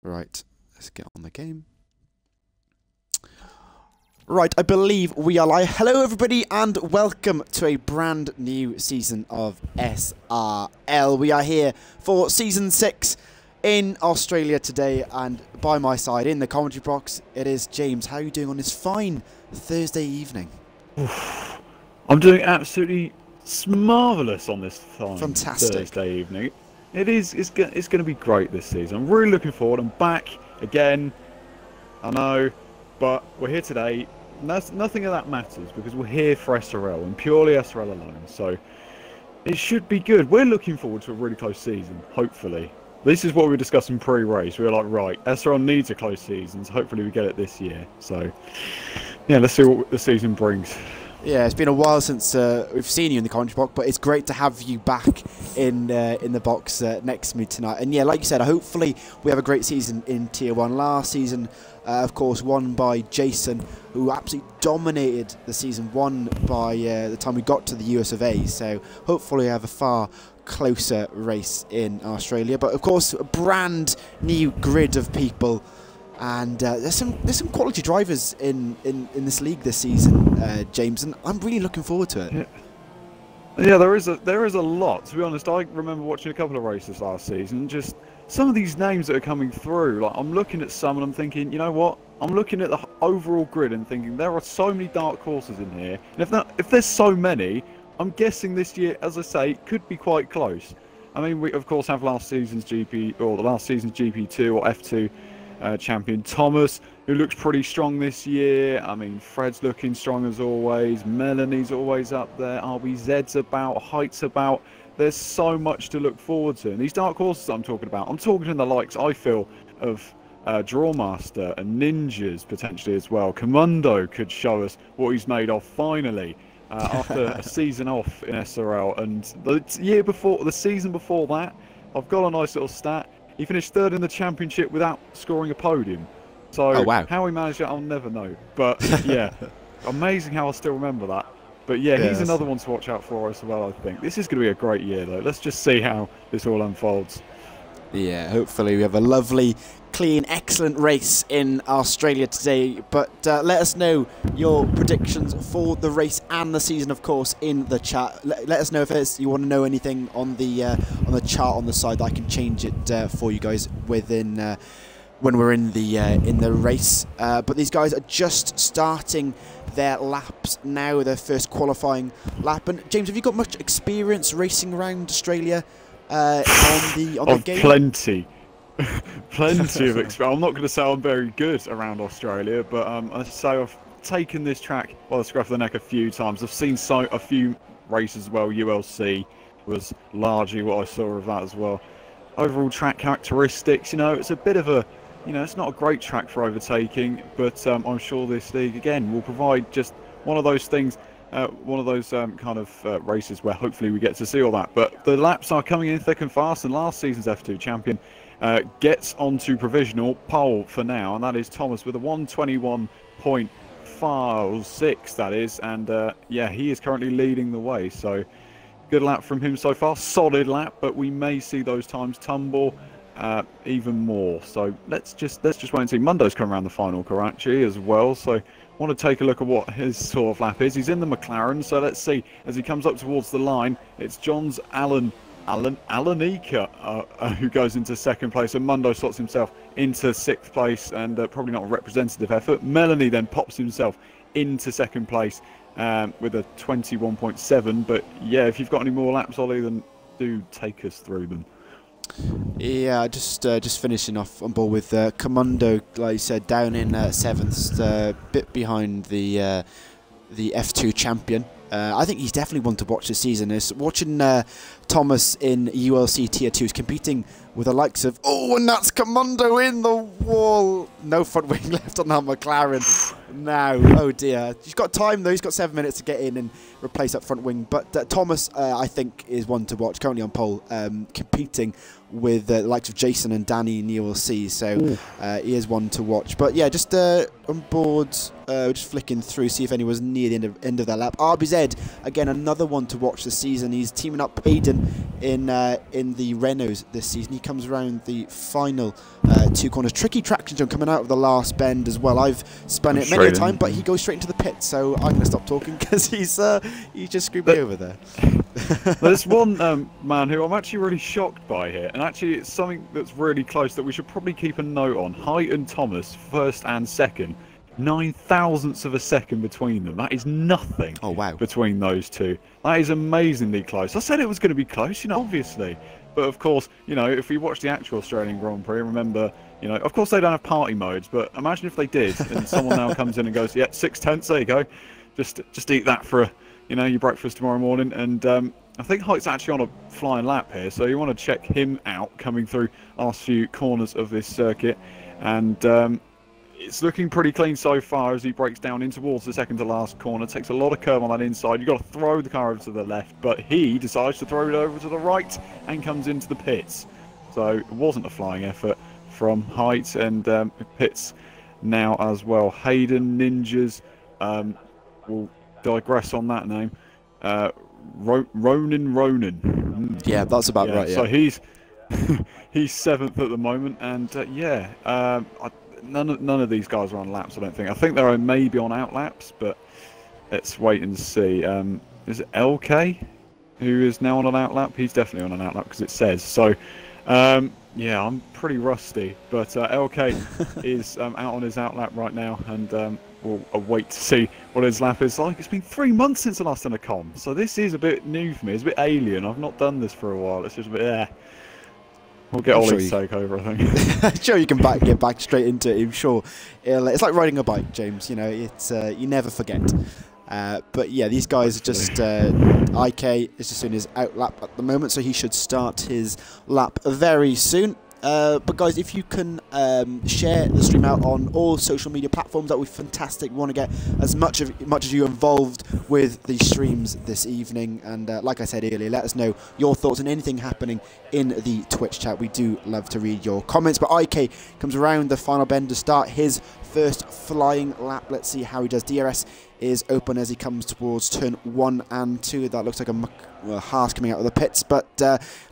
Right, let's get on the game. Right, I believe we are live. Hello everybody and welcome to a brand new season of SRL. We are here for Season 6 in Australia today, and by my side in the commentary box it is James. How are you doing on this fine Thursday evening? I'm doing absolutely marvellous on this fine Fantastic Thursday evening. It's going to be great this season. I'm really looking forward. I'm back again, I know, but we're here today. Nothing of that matters because we're here for SRL and purely SRL alone. So it should be good. We're looking forward to a really close season, hopefully. This is what we were discussing pre-race. We were like, right, SRL needs a close season, so hopefully we get it this year. So yeah, let's see what the season brings. Yeah, it's been a while since we've seen you in the commentary box, but it's great to have you back in the box next to me tonight. And yeah, like you said, hopefully we have a great season in Tier 1. Last season, of course, won by Jason, who absolutely dominated the season, won by the time we got to the US of A. So hopefully we have a far closer race in Australia. But of course, a brand new grid of people. And there's some quality drivers in this league this season, James, and I'm really looking forward to it. Yeah, there is a lot. To be honest, I remember watching a couple of races last season. Just some of these names that are coming through. Like I'm looking at some and I'm thinking, you know what? I'm looking at the overall grid and thinking there are so many dark horses in here. And if there's so many, I'm guessing this year, as I say, could be quite close. I mean, we of course have last season's GP or the last season's GP2 or F2. Champion Thomas, who looks pretty strong this year. I mean, Fred's looking strong as always. Melanie's always up there. RBZ's about. Height's about. There's so much to look forward to. And these dark horses I'm talking about, I'm talking to the likes, I feel, of Drawmaster and Ninjas potentially as well. Commando could show us what he's made of finally after a season off in SRL. And the season before that, I've got a nice little stat. He finished third in the championship without scoring a podium. So oh, wow. How he managed it, I'll never know. But yeah, amazing how I still remember that. But yeah, he's another one to watch out for as well, I think. This is going to be a great year, though. Let's just see how this all unfolds. Yeah, hopefully we have a lovely, clean, excellent race in Australia today. But let us know your predictions for the race and the season, of course, in the chat. Let us know if you want to know anything on the chart on the side that I can change it for you guys within when we're in the race. But these guys are just starting their laps now, their first qualifying lap. And James, have you got much experience racing around Australia? On the game? Plenty of experience. I'm not going to say I'm very good around Australia, but I say I've taken this track by the scruff of the neck a few times. I've seen a few races as well. ULC was largely what I saw of that as well. Overall track characteristics, it's a bit of a, it's not a great track for overtaking, but I'm sure this league again will provide just one of those things. One of those kind of races where hopefully we get to see all that. But the laps are coming in thick and fast, and last season's F2 champion gets onto provisional pole for now, and that is Thomas with a 121.56, that is. And yeah, he is currently leading the way. So good lap from him so far. Solid lap, but we may see those times tumble even more. So let's just wait and see. Mundo's come around the final Karachi as well, so want to take a look at what his sort of lap is. He's in the McLaren, so let's see as he comes up towards the line. It's John's Alanika who goes into second place, and Mundo slots himself into sixth place, and probably not a representative effort. Melanie then pops himself into second place with a 21.7. But yeah, if you've got any more laps, Ollie, then do take us through them. Yeah, just finishing off on board with Commando, like you said, down in 7th, bit behind the F2 champion. I think he's definitely one to watch this season. Is watching Thomas in ULC Tier 2 is competing with the likes of, and that's Commando in the wall. No front wing left on that McLaren now. Oh dear. He's got time though. He's got 7 minutes to get in and replace that front wing. But Thomas, I think, is one to watch. Currently on pole, competing with the likes of Jason and Danny, and you will see. So he is one to watch. But yeah, just on board, just flicking through, see if anyone's near the end of their lap. RBZ, again, another one to watch this season. He's teaming up Hayden in the Renaults this season. He comes around the final 2 corners. Tricky traction zone coming out of the last bend as well. I've spun it many a time, but he goes straight into the pit. So I'm going to stop talking because he's just screwed me over there. There's one man who I'm actually really shocked by here, and actually it's something that's really close that we should probably keep a note on. Height and Thomas, first and second, 9 thousandths of a second between them. That is nothing. Oh, wow. Between those two. That is amazingly close. I said it was going to be close, obviously. But of course, if we watch the actual Australian Grand Prix, remember, of course they don't have party modes, but imagine if they did, and someone now comes in and goes, yeah, 6/10, there you go. Just eat that for your breakfast tomorrow morning. And I think Height's actually on a flying lap here, so you want to check him out coming through last few corners of this circuit. And it's looking pretty clean so far as he breaks down in towards the second to last corner. Takes a lot of curve on that inside. You've got to throw the car over to the left, but he decides to throw it over to the right and comes into the pits. So it wasn't a flying effort from Height, and pits now as well. Hayden Ninjas, we'll digress on that name. Ronan. Yeah, that's about right. Yeah. So he's he's 7th at the moment, and none of these guys are on laps, I don't think. I think they're maybe on out laps, but let's wait and see. Is it LK who is now on an out lap? He's definitely on an out lap because it says. So, yeah, I'm pretty rusty, but LK is out on his out lap right now, and we'll wait to see what his lap is like. It's been 3 months since I last done a com, so this is a bit new for me. It's a bit alien. I've not done this for a while. It's just a bit, We'll get Ollie to take over, I think. I'm sure you can get back straight into it. I'm sure it's like riding a bike, James. It's you never forget. But yeah, these guys are just IK is just in his out lap at the moment, so he should start his lap very soon. But guys, if you can share the stream out on all social media platforms, that would be fantastic. We want to get as much as you involved with these streams this evening. And like I said earlier, let us know your thoughts on anything happening in the Twitch chat. We do love to read your comments. But IK comes around the final bend to start his first flying lap. Let's see how he does. DRS is open as he comes towards turn 1 and 2. That looks like a Haas coming out of the pits, but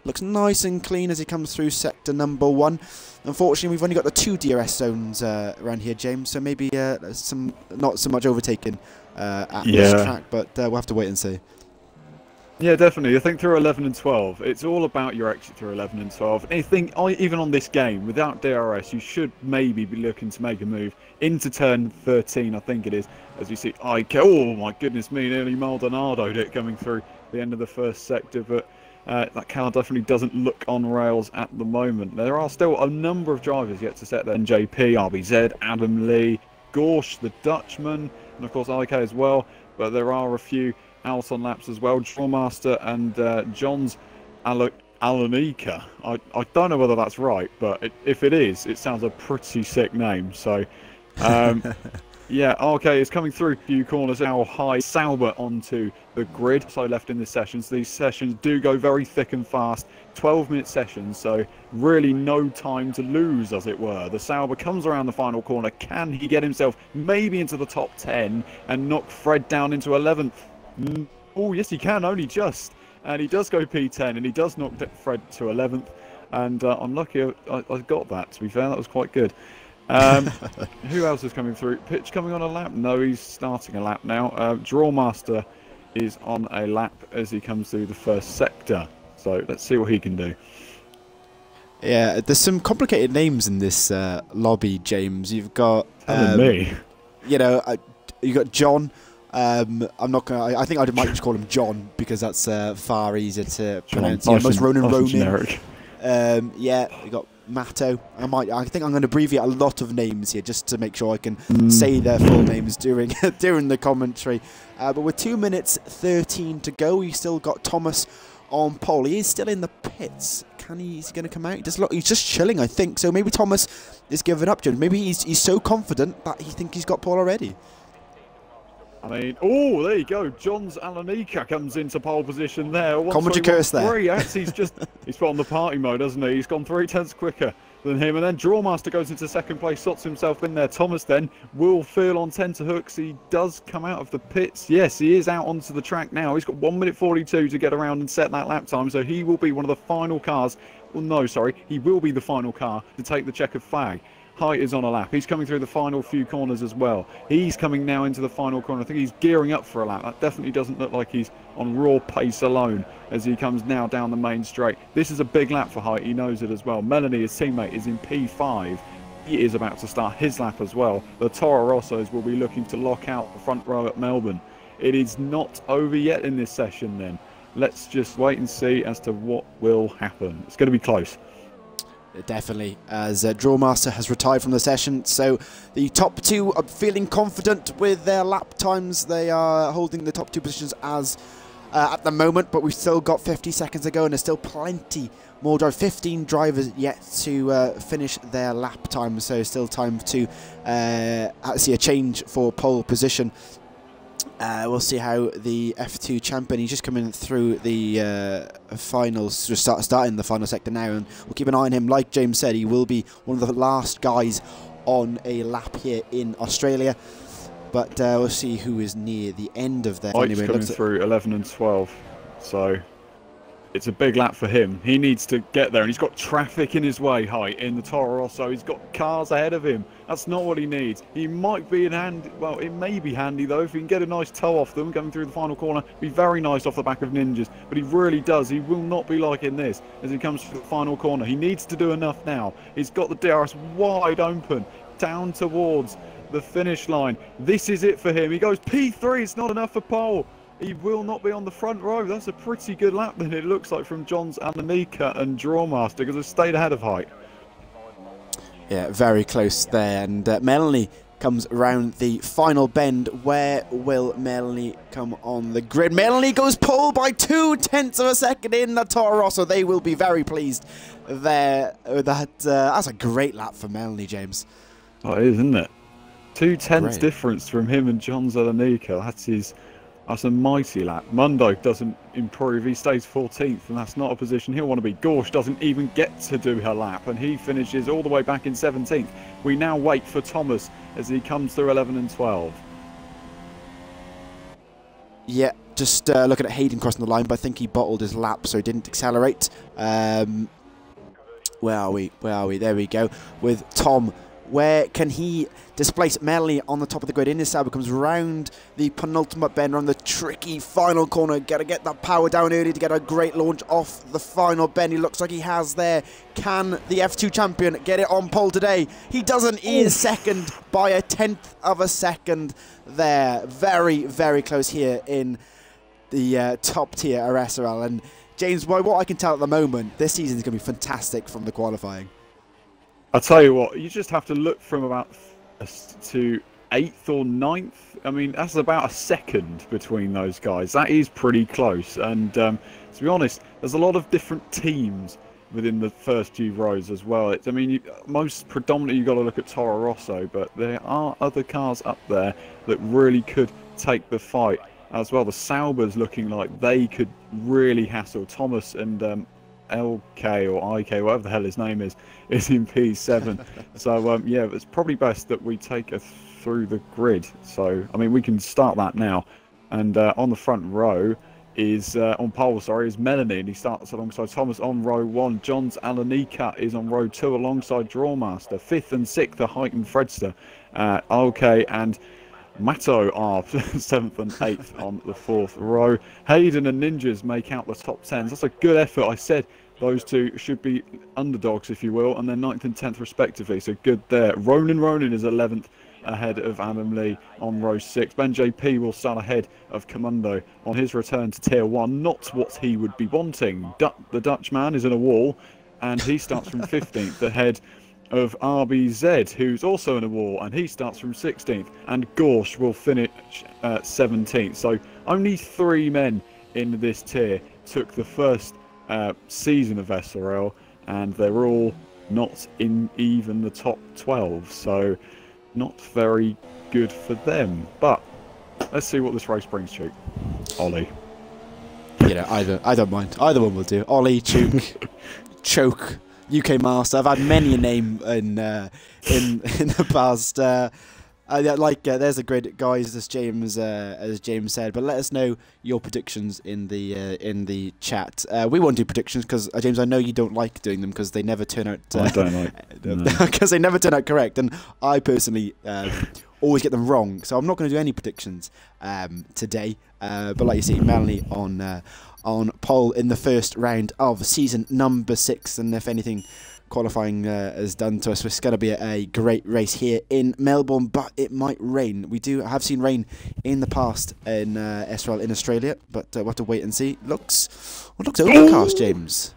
looks nice and clean as he comes through sector number 1. Unfortunately, we've only got the 2 DRS zones around here, James, so maybe not so much overtaken at this track, but we'll have to wait and see. Yeah, definitely. I think through 11 and 12, it's all about your exit through 11 and 12. Even on this game, without DRS, you should maybe be looking to make a move into turn 13, I think it is, as we see IK. Oh, my goodness me, nearly Maldonado'd it coming through the end of the first sector, but that car definitely doesn't look on rails at the moment. There are still a number of drivers yet to set their JP, RBZ, Adam Lee, Gorsh, the Dutchman, and of course IK as well, but there are a few out on laps as well. Drawmaster and John's Alanika. I don't know whether that's right, but if it is, it sounds a pretty sick name. So, yeah, okay, it's coming through a few corners. How high Sauber onto the grid. So left in this session. So these sessions do go very thick and fast. 12-minute sessions, so really no time to lose, as it were. The Sauber comes around the final corner. Can he get himself maybe into the top 10 and knock Fred down into 11th? Oh, yes, he can, only just. And he does go P10, and he does knock Fred to 11th. And I'm lucky I got that, to be fair. That was quite good. Who else is coming through? Pitch coming on a lap? No, he's starting a lap now. Drawmaster is on a lap as he comes through the first sector. So let's see what he can do. Yeah, there's some complicated names in this lobby, James. You've got... me. You've got John... I'm not gonna. I think I might just call him John because that's far easier to pronounce. Yeah, most Ronan. Generic. Yeah, you got Matto. I think I'm going to abbreviate a lot of names here just to make sure I can say their full names during the commentary. But with 2 minutes 13 to go, we still got Thomas on pole. He is still in the pits. Is he going to come out? He's just chilling, I think. So maybe Thomas is giving up, James. Maybe he's so confident that he thinks he's got pole already. I mean, oh, there you go. Johns Alanika comes into pole position there. Commentary curse there. He's put on the party mode, hasn't he? He's gone 3/10 quicker than him. And then Drawmaster goes into second place, slots himself in there. Thomas then will feel on tenterhooks. He does come out of the pits. Yes, he is out onto the track now. He's got 1 minute 42 to get around and set that lap time. So he will be one of the final cars. Well, no, sorry. He will be the final car to take the checkered flag. Height is on a lap. He's coming through the final few corners as well. He's coming now into the final corner. I think he's gearing up for a lap. That definitely doesn't look like he's on raw pace alone as he comes now down the main straight. This is a big lap for Height. He knows it as well. Melanie, his teammate, is in P5. He is about to start his lap as well. The Toro Rossos will be looking to lock out the front row at Melbourne. It is not over yet in this session then. Let's just wait and see as to what will happen. It's going to be close. Definitely, as Drawmaster has retired from the session, so the top two are feeling confident with their lap times. They are holding the top two positions as at the moment, but we've still got 50 seconds to go, and there's still plenty more 15 drivers yet to finish their lap time, so still time to see a change for pole position. We'll see how the F2 champion, he's just coming through the finals, just starting the final sector now, and we'll keep an eye on him. Like James said, he will be one of the last guys on a lap here in Australia, but we'll see who is near the end of that. Anyway, coming through 11 and 12, so it's a big lap for him. He needs to get there, and he's got traffic in his way, Height, in the Toro Rosso. He's got cars ahead of him. That's not what he needs. He might be in hand. Well, it may be handy, though, if he can get a nice toe off them going through the final corner. Be very nice off the back of Ninjas, but he really does. He will not be like in this as he comes through the final corner. He needs to do enough now. He's got the DRS wide open, down towards the finish line. This is it for him. He goes P3. It's not enough for pole. He will not be on the front row. That's a pretty good lap then, it looks like, from Johns Alanika and Drawmaster, because they've stayed ahead of Height. Yeah, very close there. And Melanie comes around the final bend. Where will Melanie come on the grid? Melanie goes pole by 0.2 of a second in the Toro Rosso. They will be very pleased there. That's a great lap for Melanie, James. Oh, it is, isn't it? 0.2 difference from him and Johns Alanika. That's a mighty lap. Mundo doesn't improve. He stays 14th, and that's not a position he'll want to be. Gorsh doesn't even get to do her lap, and he finishes all the way back in 17th. We now wait for Thomas as he comes through 11 and 12. Yeah, just looking at Hayden crossing the line, but I think he bottled his lap, so he didn't accelerate. Where are we? There we go. With Tom. Where can he displace Melanie on the top of the grid? In his Sauber comes round the penultimate bend on the tricky final corner. Got to get that power down early to get a great launch off the final bend. He looks like he has there. Can the F2 champion get it on pole today? He doesn't. He is second by 1/10 of a second there. Very, very close here in the top tier SRL. And James, by what I can tell at the moment, this season is going to be fantastic from the qualifying. I'll tell you what, you just have to look from about to 8th or 9th. I mean, that's about a second between those guys. That is pretty close. And to be honest, there's a lot of different teams within the first few rows as well. I mean, most predominantly you've got to look at Toro Rosso, but there are other cars up there that really could take the fight as well. The Saubers looking like they could really hassle Thomas, and LK or IK, whatever the hell his name is in P7. So yeah, it's probably best that we take a through the grid. So I mean, we can start that now. And on the front row is on pole, sorry, is Melanie, and he starts alongside Thomas on row 1. Johns Alanika is on row 2 alongside Drawmaster. 5th and 6th are Height and Fredster. OK and Matto are 7th and 8th on the 4th row. Hayden and Ninjas make out the top 10s. That's a good effort. I said those two should be underdogs, if you will, and they're 9th and 10th respectively, so good there. Ronan is 11th ahead of Adam Lee on row 6. Ben JP will start ahead of Commando on his return to Tier 1. Not what he would be wanting. The Dutchman is in a wall, and he starts from 15th ahead of RBZ, who's also in a wall, and he starts from 16th, and Gorsh will finish 17th. So only 3 men in this tier took the first season of SRL, and they're all not in even the top 12, so not very good for them. But let's see what this race brings, Chuke. Ollie. You know, I don't mind. Either one will do. Ollie, Chuke, Choke, UK Master. I've had many a name in the past. There's a great guys, as James said. But let us know your predictions in the chat. We won't do predictions because James, I know you don't like doing them because they never turn out. I don't like because they never turn out correct, and I personally always get them wrong. So I'm not going to do any predictions today. But like you see, Melanie on pole in the first round of season number 6, and if anything, qualifying has done to us. It's going to be a great race here in Melbourne, but it might rain. We have seen rain in the past in SRL in Australia, but we'll have to wait and see. Looks overcast, James.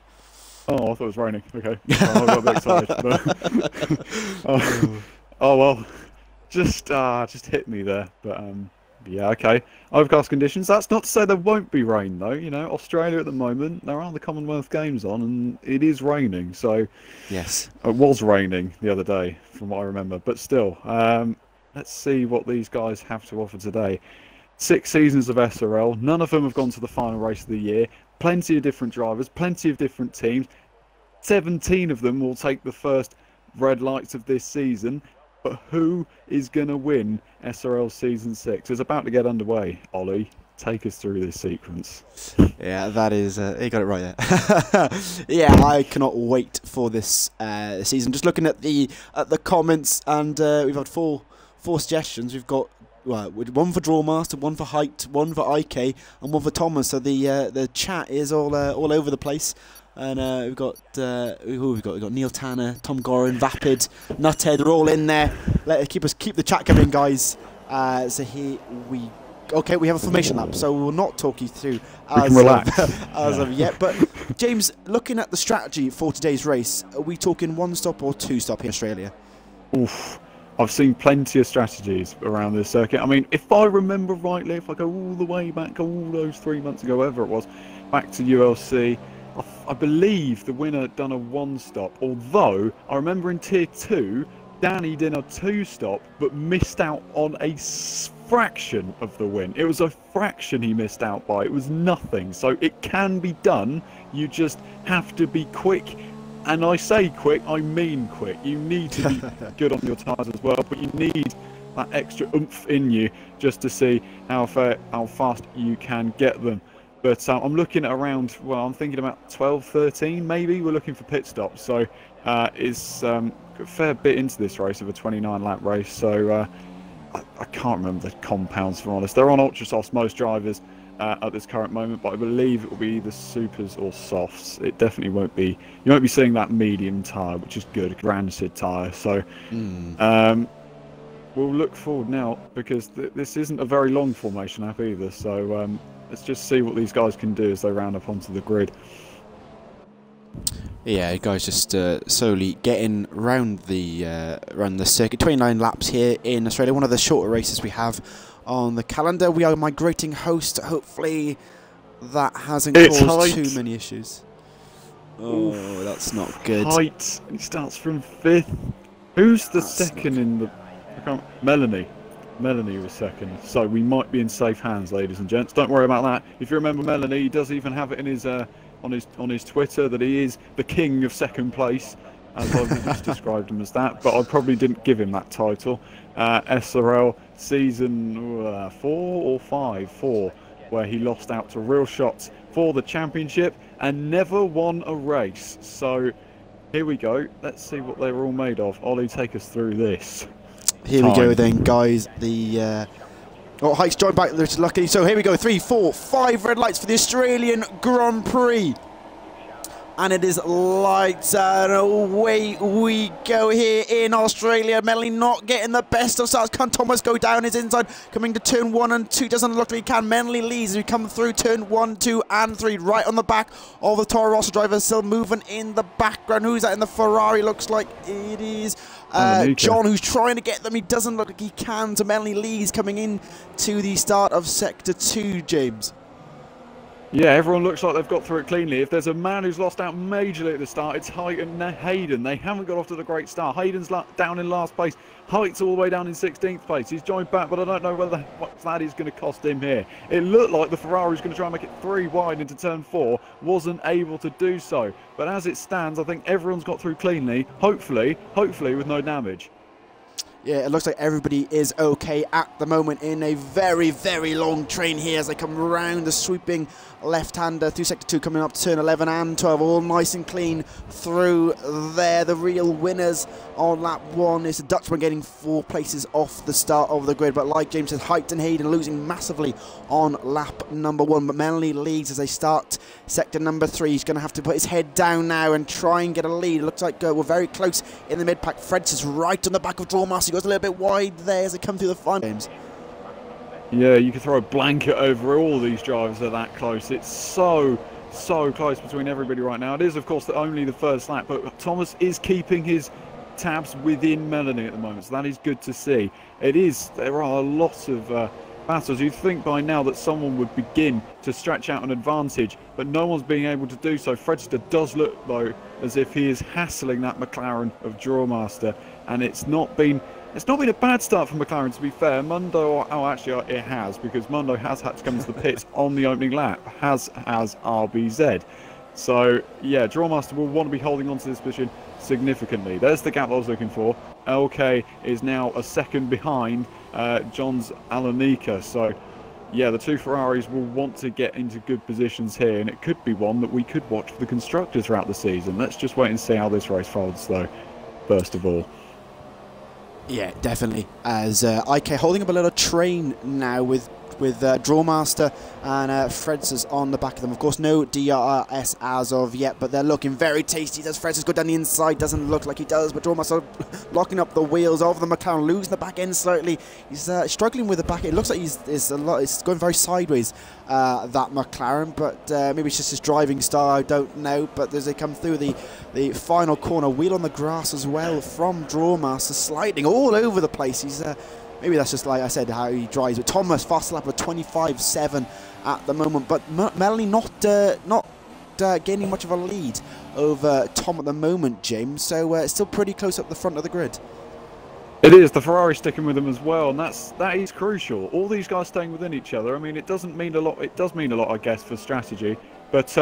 Oh, I thought it was raining. Okay, I got a bit excited. Oh well, just hit me there, but yeah, okay. Overcast conditions. That's not to say there won't be rain, though. You know, Australia at the moment, there are the Commonwealth Games on, and it is raining. So, yes, it was raining the other day, from what I remember. But still, let's see what these guys have to offer today. 6 seasons of SRL. None of them have gone to the final race of the year. Plenty of different drivers, plenty of different teams. 17 of them will take the first red lights of this season. But who is going to win SRL Season 6? It's about to get underway. Ollie, take us through this sequence. Yeah, that is... you got it right there. Yeah, I cannot wait for this season. Just looking at the comments, and we've had four suggestions. We've got one for Drawmaster, one for Height, one for IK, and one for Thomas. So the chat is all over the place. And we've got we've got Neil Tanner, Tom Gorin, Vapid, Nuthead. They're all in there. Keep the chat coming, guys. So here we have a formation lap. So we will not talk you through as of yet. But James, looking at the strategy for today's race, are we talking 1 stop or 2 stop in Australia? Oof. I've seen plenty of strategies around this circuit. I mean, if I remember rightly, if I go all the way back, all those 3 months ago, whatever it was, back to ULC. I believe the winner done a 1 stop, although I remember in Tier 2, Danny did a 2 stop, but missed out on a fraction of the win. It was a fraction he missed out by. It was nothing. So it can be done. You just have to be quick. And I say quick, I mean quick. You need to be good on your tyres as well, but you need that extra oomph in you just to see how fast you can get them. But I'm looking at around, well, I'm thinking about 12, 13 maybe. We're looking for pit stops. So it's a fair bit into this race of a 29-lap race. So I can't remember the compounds, for honest. They're on ultra softs, most drivers at this current moment. But I believe it will be either supers or softs. It definitely won't be. You won't be seeing that medium tyre, which is good, rancid tyre. So we'll look forward now, because this isn't a very long formation lap either. So let's just see what these guys can do as they round up onto the grid. Yeah, guys, just slowly getting round the circuit. 29 laps here in Australia, one of the shorter races we have on the calendar. We are migrating host. Hopefully that hasn't caused too many issues. Oh, that's not good. Height. He starts from 5th. Who's the second in the... Melanie. Melanie was second, so we might be in safe hands, ladies and gents. Don't worry about that. If you remember Melanie, he does even have it in his on his Twitter that he is the king of second place, as I've just described him as that. But I probably didn't give him that title. SRL season 4 or 5, 4, where he lost out to Real Shots for the championship and never won a race. So here we go. Let's see what they were all made of. Ollie, take us through this. Here we go then, guys. The Height's joined back. There's lucky. So here we go. 3, 4, 5 red lights for the Australian Grand Prix. And it is lights, and away we go here in Australia. Melanie not getting the best of starts. Can Thomas go down his inside? Coming to turn 1 and 2. Doesn't look like he can. Melanie leads as we come through turn 1, 2 and 3. Right on the back of the Toro Rosso driver. Still moving in the background. Who's that in the Ferrari? Looks like it is John, who's trying to get them. He doesn't look like he can. So Melanie leads coming in to the start of Sector 2, James. Yeah, everyone looks like they've got through it cleanly. If there's a man who's lost out majorly at the start, it's Hayden. They haven't got off to the great start. Hayden's down in last place. Height's all the way down in 16th place. He's joined back, but I don't know what that is going to cost him here. It looked like the Ferrari's going to try and make it 3 wide into turn 4. Wasn't able to do so. But as it stands, I think everyone's got through cleanly. Hopefully with no damage. Yeah, it looks like everybody is okay at the moment in a very, very long train here as they come round the sweeping left-hander through Sector 2, coming up to turn 11 and 12, all nice and clean through there. The real winners on lap 1 is the Dutchman getting 4 places off the start of the grid, but like James said, Height and Hayden losing massively on lap number 1, but Melanie leads as they start sector number 3. He's going to have to put his head down now and try and get a lead. It looks like we're very close in the mid-pack. Fred's is right on the back of Drawmaster. He goes a little bit wide there as they come through the final games. Yeah, you could throw a blanket over all these drivers that are that close. It's so close between everybody right now. It is, of course, only the first lap, but Thomas is keeping his tabs within Melanie at the moment, so that is good to see. There are a lot of battles. You'd think by now that someone would begin to stretch out an advantage, but no one's being able to do so. Fredster does look, though, as if he is hassling that McLaren of Drawmaster, and it's not been a bad start for McLaren, to be fair. Mundo, actually it has, because Mundo has had to come into the pits on the opening lap, has RBZ. So, yeah, Drawmaster will want to be holding on to this position significantly. There's the gap I was looking for. LK is now a second behind John's Alanika. So, yeah, the 2 Ferraris will want to get into good positions here, and it could be one that we could watch for the constructors throughout the season. Let's just wait and see how this race folds, though, first of all. Yeah, definitely. As IK holding up a little train now with Drawmaster and Fred's on the back of them. Of course, no DRS as of yet, but they're looking very tasty. Does Fred's go down the inside? Doesn't look like he does, but Drawmaster blocking up the wheels of the McLaren, losing the back end slightly. He's struggling with the back. It looks like it's going very sideways, that McLaren, but maybe it's just his driving style. I don't know. But as they come through the final corner, wheel on the grass as well from Drawmaster, sliding all over the place. He's maybe that's just, like I said, how he drives. But Thomas, fast lap of 25.7 at the moment. But Melanie not gaining much of a lead over Tom at the moment, James. So it's still pretty close up the front of the grid. It is. The Ferrari sticking with them as well, and that is crucial. All these guys staying within each other. I mean, it doesn't mean a lot. It does mean a lot, I guess, for strategy. But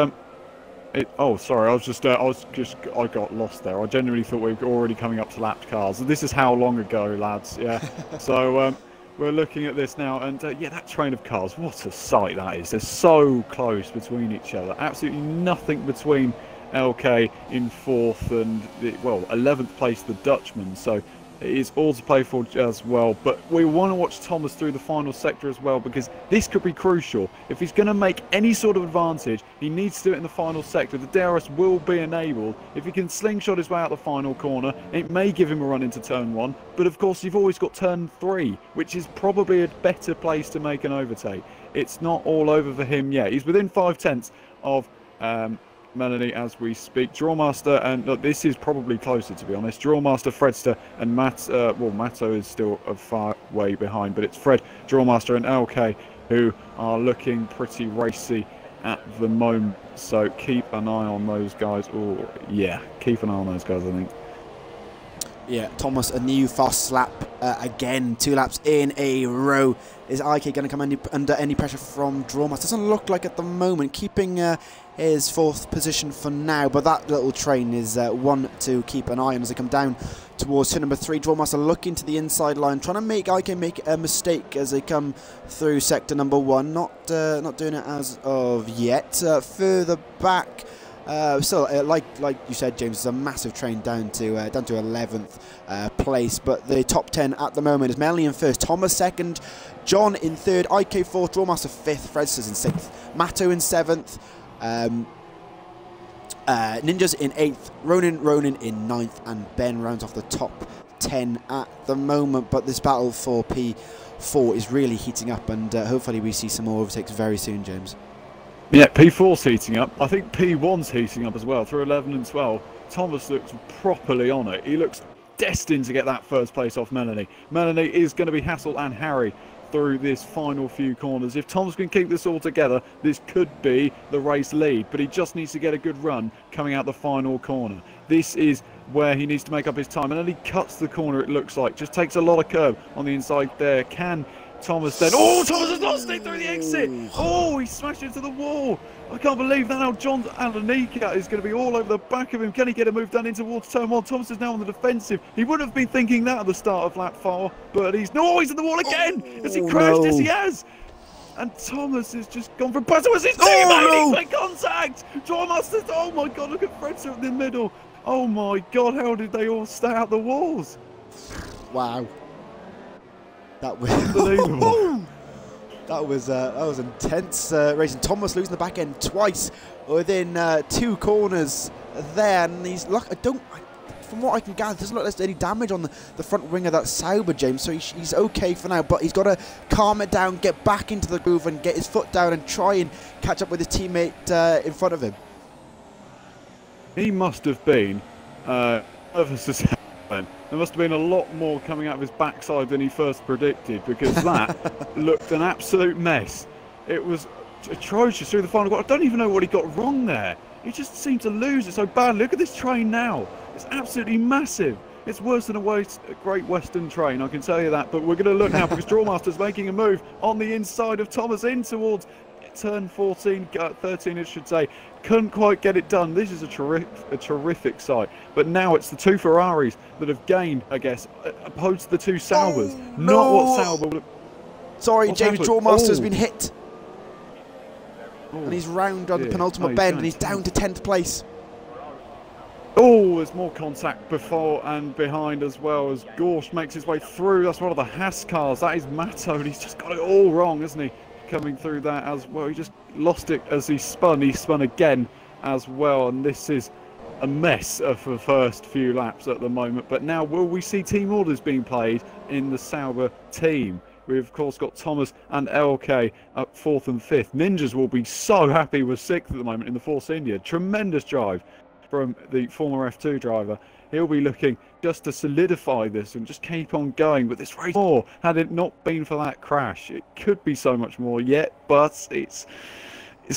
oh, sorry. I got lost there. I genuinely thought we were already coming up to lapped cars. This is how long ago, lads. Yeah. So we're looking at this now, and yeah, that train of cars. What a sight that is. They're so close between each other. Absolutely nothing between LK in 4th and 11th place, the Dutchman. So it is all to play for as well, but we want to watch Thomas through the final sector as well, because this could be crucial. If he's going to make any sort of advantage, he needs to do it in the final sector. The DRS will be enabled. If he can slingshot his way out the final corner, it may give him a run into turn 1, but of course you've always got turn 3, which is probably a better place to make an overtake. It's not all over for him yet. He's within 5/10 of Melanie as we speak. Drawmaster, and look, this is probably closer, to be honest. Drawmaster, Fredster and Matto is still a far way behind, but it's Fred, Drawmaster and LK who are looking pretty racy at the moment, so keep an eye on those guys. Oh yeah, keep an eye on those guys, I think. Yeah, Thomas, a new fast lap again, 2 laps in a row. Is IK going to come under any pressure from Drawmaster? Doesn't look like at the moment, keeping his 4th position for now, but that little train is one to keep an eye on as they come down towards turn number 3. Drawmaster looking to the inside line, trying to make IK make a mistake as they come through sector number 1. Not doing it as of yet. Further back, still, like you said, James, it's a massive train down to 11th place, but the top 10 at the moment is Melanie in 1st, Thomas 2nd, John in 3rd, IK 4th, Drawmaster 5th, Fredsters in 6th, Matto in 7th, Ninjas in 8th, Ronan in 9th, and Ben rounds off the top 10 at the moment. But this battle for P4 is really heating up, and hopefully we see some more overtakes very soon, James. Yeah, P4's heating up. I think P1's heating up as well. Through 11 and 12, Thomas looks properly on it. He looks destined to get that 1st place off Melanie. Melanie is going to be Hassel and Harry through this final few corners. If Thomas can keep this all together, this could be the race lead, but he just needs to get a good run coming out the final corner. This is where he needs to make up his time, and then he cuts the corner, it looks like. Just takes a lot of curb on the inside there. Can Thomas then... Oh, Thomas has lost it through the exit! Oh, he smashed into the wall! I can't believe that. Now John Alanika is going to be all over the back of him. Can he get a move done in towards turn 1? Thomas is now on the defensive. He would have been thinking that at the start of lap 4, but he's... No, he's in the wall again! Has he crashed? Yes, he has! And Thomas has just gone for battle with his teammate. He's made contact! Thomas, oh my God, look at Fredster in the middle. Oh my God, how did they all stay out the walls? Wow. That was unbelievable. that was intense racing. Thomas losing the back end twice within 2 corners there, and he's from what I can gather, doesn't look like there's any damage on the front wing of that Sauber, James, so he's okay for now, but he's got to calm it down, get back into the groove and get his foot down and try and catch up with his teammate in front of him. He must have been nervous as hell then. There must have been a lot more coming out of his backside than he first predicted, because that looked an absolute mess. It was atrocious through the final quarter. I don't even know what he got wrong there. He just seemed to lose it so badly. Look at this train now. It's absolutely massive. It's worse than a Great Western train, I can tell you that. But we're going to look now because Drawmaster's making a move on the inside of Thomas in towards turn 13, I should say. Couldn't quite get it done. This is a terrific sight. But now it's the 2 Ferraris that have gained, I guess, opposed to the 2 Saubers. Oh, no. Not what Sauber would have... Sorry, James, Drawmaster's been hit. Oh, and he's round on the penultimate bend, and he's down to 10th place. Oh, there's more contact before and behind as well as Gorsh makes his way through. That's one of the Haas cars. That is Matto, and he's just got it all wrong, hasn't he? Coming through that as well. He just lost it as he spun. He spun again as well, and this is a mess for the first few laps at the moment. But now will we see team orders being played in the Sauber team? We've of course got Thomas and LK up 4th and 5th. Ninjas will be so happy with 6th at the moment in the Force India. Tremendous drive from the former F2 driver. He'll be looking just to solidify this and just keep on going. But this race more, had it not been for that crash, it could be so much more yet. But it's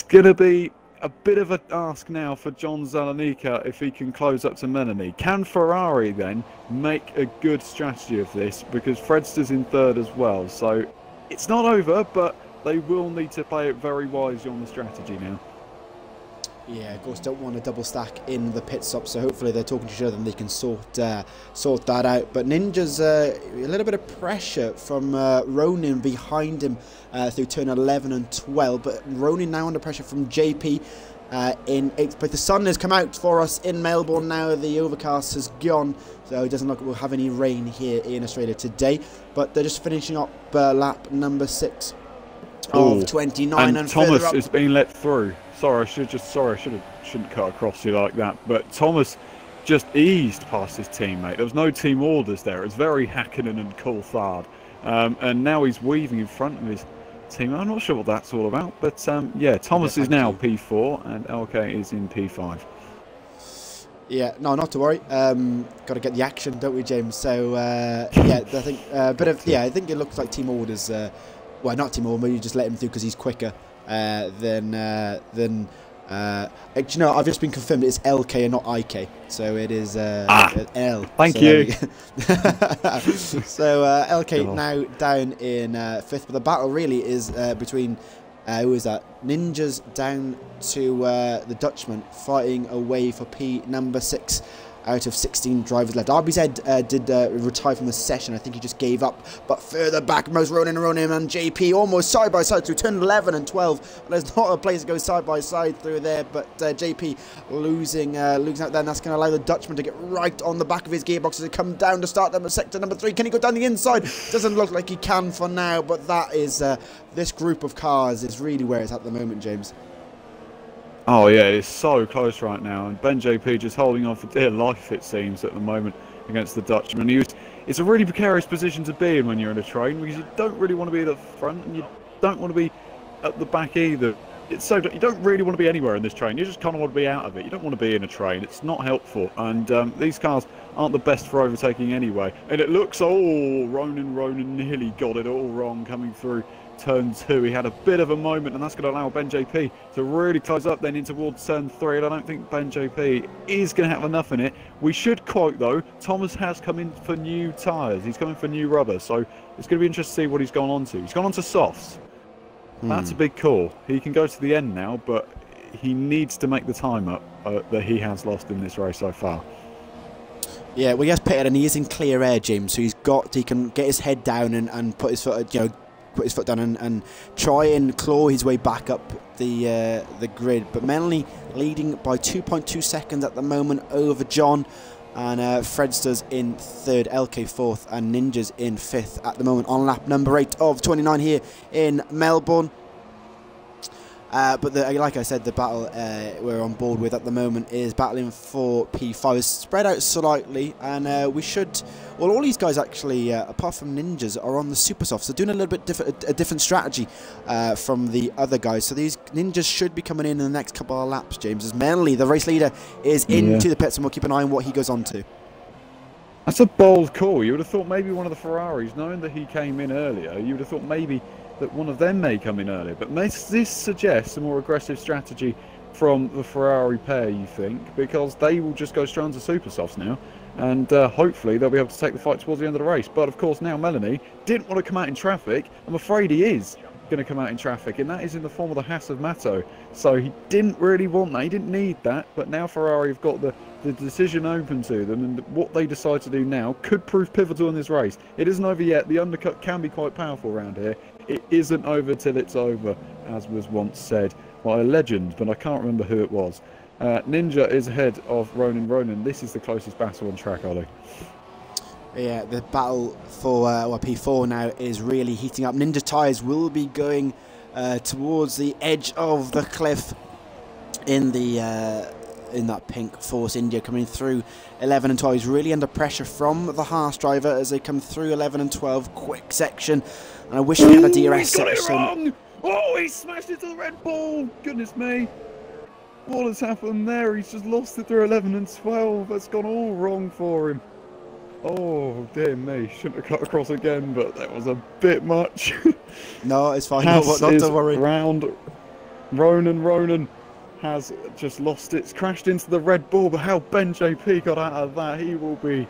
going to be a bit of an ask now for John Zalanika if he can close up to Melanie. Can Ferrari then make a good strategy of this? Because Fredster's in 3rd as well. So it's not over, but they will need to play it very wisely on the strategy now. Yeah, of course, don't want to double stack in the pit stop, so hopefully they're talking to each other and they can sort that out. But Ninja's a little bit of pressure from Ronin behind him through turn 11 and 12, but Ronin now under pressure from JP in 8th place. The sun has come out for us in Melbourne now. The overcast has gone, so it doesn't look like we'll have any rain here in Australia today. But they're just finishing up lap number 6 of 29, and Thomas is being let through. Sorry, shouldn't cut across you like that. But Thomas just eased past his teammate. There was no team orders there. It was very Hakkinen and Coulthard. And now he's weaving in front of his team. I'm not sure what that's all about. But yeah, Thomas is now P4 and LK is in P5. Yeah, no, not to worry. Got to get the action, don't we, James? So yeah, I think I think it looks like team orders. Well, not team order. Maybe you just let him through because he's quicker. Then you know, I've just been confirmed it's LK and not IK, so it is L. Thank you. So LK now down in 5th, but the battle really is between who is that? Ninjas down to the Dutchman fighting away for P number 6 out of 16 drivers left. RBZ did retire from the session. I think he just gave up. But further back, most Ronin and JP almost side by side through turn 11 and 12. There's not a place to go side by side through there, but JP losing out there, and that's going to allow the Dutchman to get right on the back of his gearbox as they come down to start them at sector number 3. Can he go down the inside? Doesn't look like he can for now, but that is this group of cars is really where it's at the moment, James. Oh yeah, it's so close right now, and Ben JP just holding on for dear life, it seems, at the moment against the Dutchman. It's a really precarious position to be in when you're in a train, because you don't really want to be at the front and you don't want to be at the back either. it's so you don't really want to be anywhere in this train. You just kind of want to be out of it. You don't want to be in a train. It's not helpful, and these cars aren't the best for overtaking anyway. And it looks, Ronan nearly got it all wrong coming through turn 2. He had a bit of a moment, and that's going to allow Ben JP to really close up then in towards turn 3. And I don't think Ben JP is going to have enough in it. We should quote though, Thomas has come in for new tyres. He's coming for new rubber, so it's going to be interesting to see what he's gone on to. He's gone on to softs. That's a big call. He can go to the end now, but he needs to make the time up that he has lost in this race so far. Yeah, well, he has pitted and he is in clear air, James. So he can get his head down and put his foot, put his foot down and try and claw his way back up the grid. But Melanie leading by 2.2 seconds at the moment over John. And Fredster's in 3rd, LK 4th, and Ninja's in 5th at the moment on lap number 8 of 29 here in Melbourne. But like I said, the battle we're on board with at the moment is battling for P5. It's spread out slightly, and we should... Well, all these guys actually, apart from Ninjas, are on the super soft, so doing a little bit a different strategy from the other guys. So these Ninjas should be coming in the next couple of laps, James, as Manley, the race leader, is into the pits, and we'll keep an eye on what he goes on to. That's a bold call. You would have thought maybe one of the Ferraris, knowing that he came in earlier, you would have thought maybe that one of them may come in earlier. But this suggests a more aggressive strategy from the Ferrari pair, you think, because they will just go straight onto super softs now, and hopefully they'll be able to take the fight towards the end of the race. But of course now Melanie didn't want to come out in traffic. I'm afraid he is going to come out in traffic, and that is in the form of the Haas of Matto. So he didn't really want that, he didn't need that, but now Ferrari have got the decision open to them, and what they decide to do now could prove pivotal in this race. It isn't over yet. The undercut can be quite powerful around here. It isn't over till it's over, as was once said by a legend, but I can't remember who it was. Ninja is ahead of Ronan. This is the closest battle on track, Ollie. Yeah, the battle for P4 now is really heating up. Ninja tyres will be going towards the edge of the cliff in that pink Force India, coming through 11 and 12. He's really under pressure from the Haas driver as they come through 11 and 12. Quick section, and I wish we had a DRS section. Wrong. Oh, he smashed into the Red Bull. Goodness me. What has happened there? He's just lost it through 11 and 12. That's gone all wrong for him. Oh, dear me. Shouldn't have cut across again, but that was a bit much. No, it's fine. Haas Not to worry. Round. Ronan has just lost it. It's crashed into the Red Bull, but how Ben JP got out of that, he will be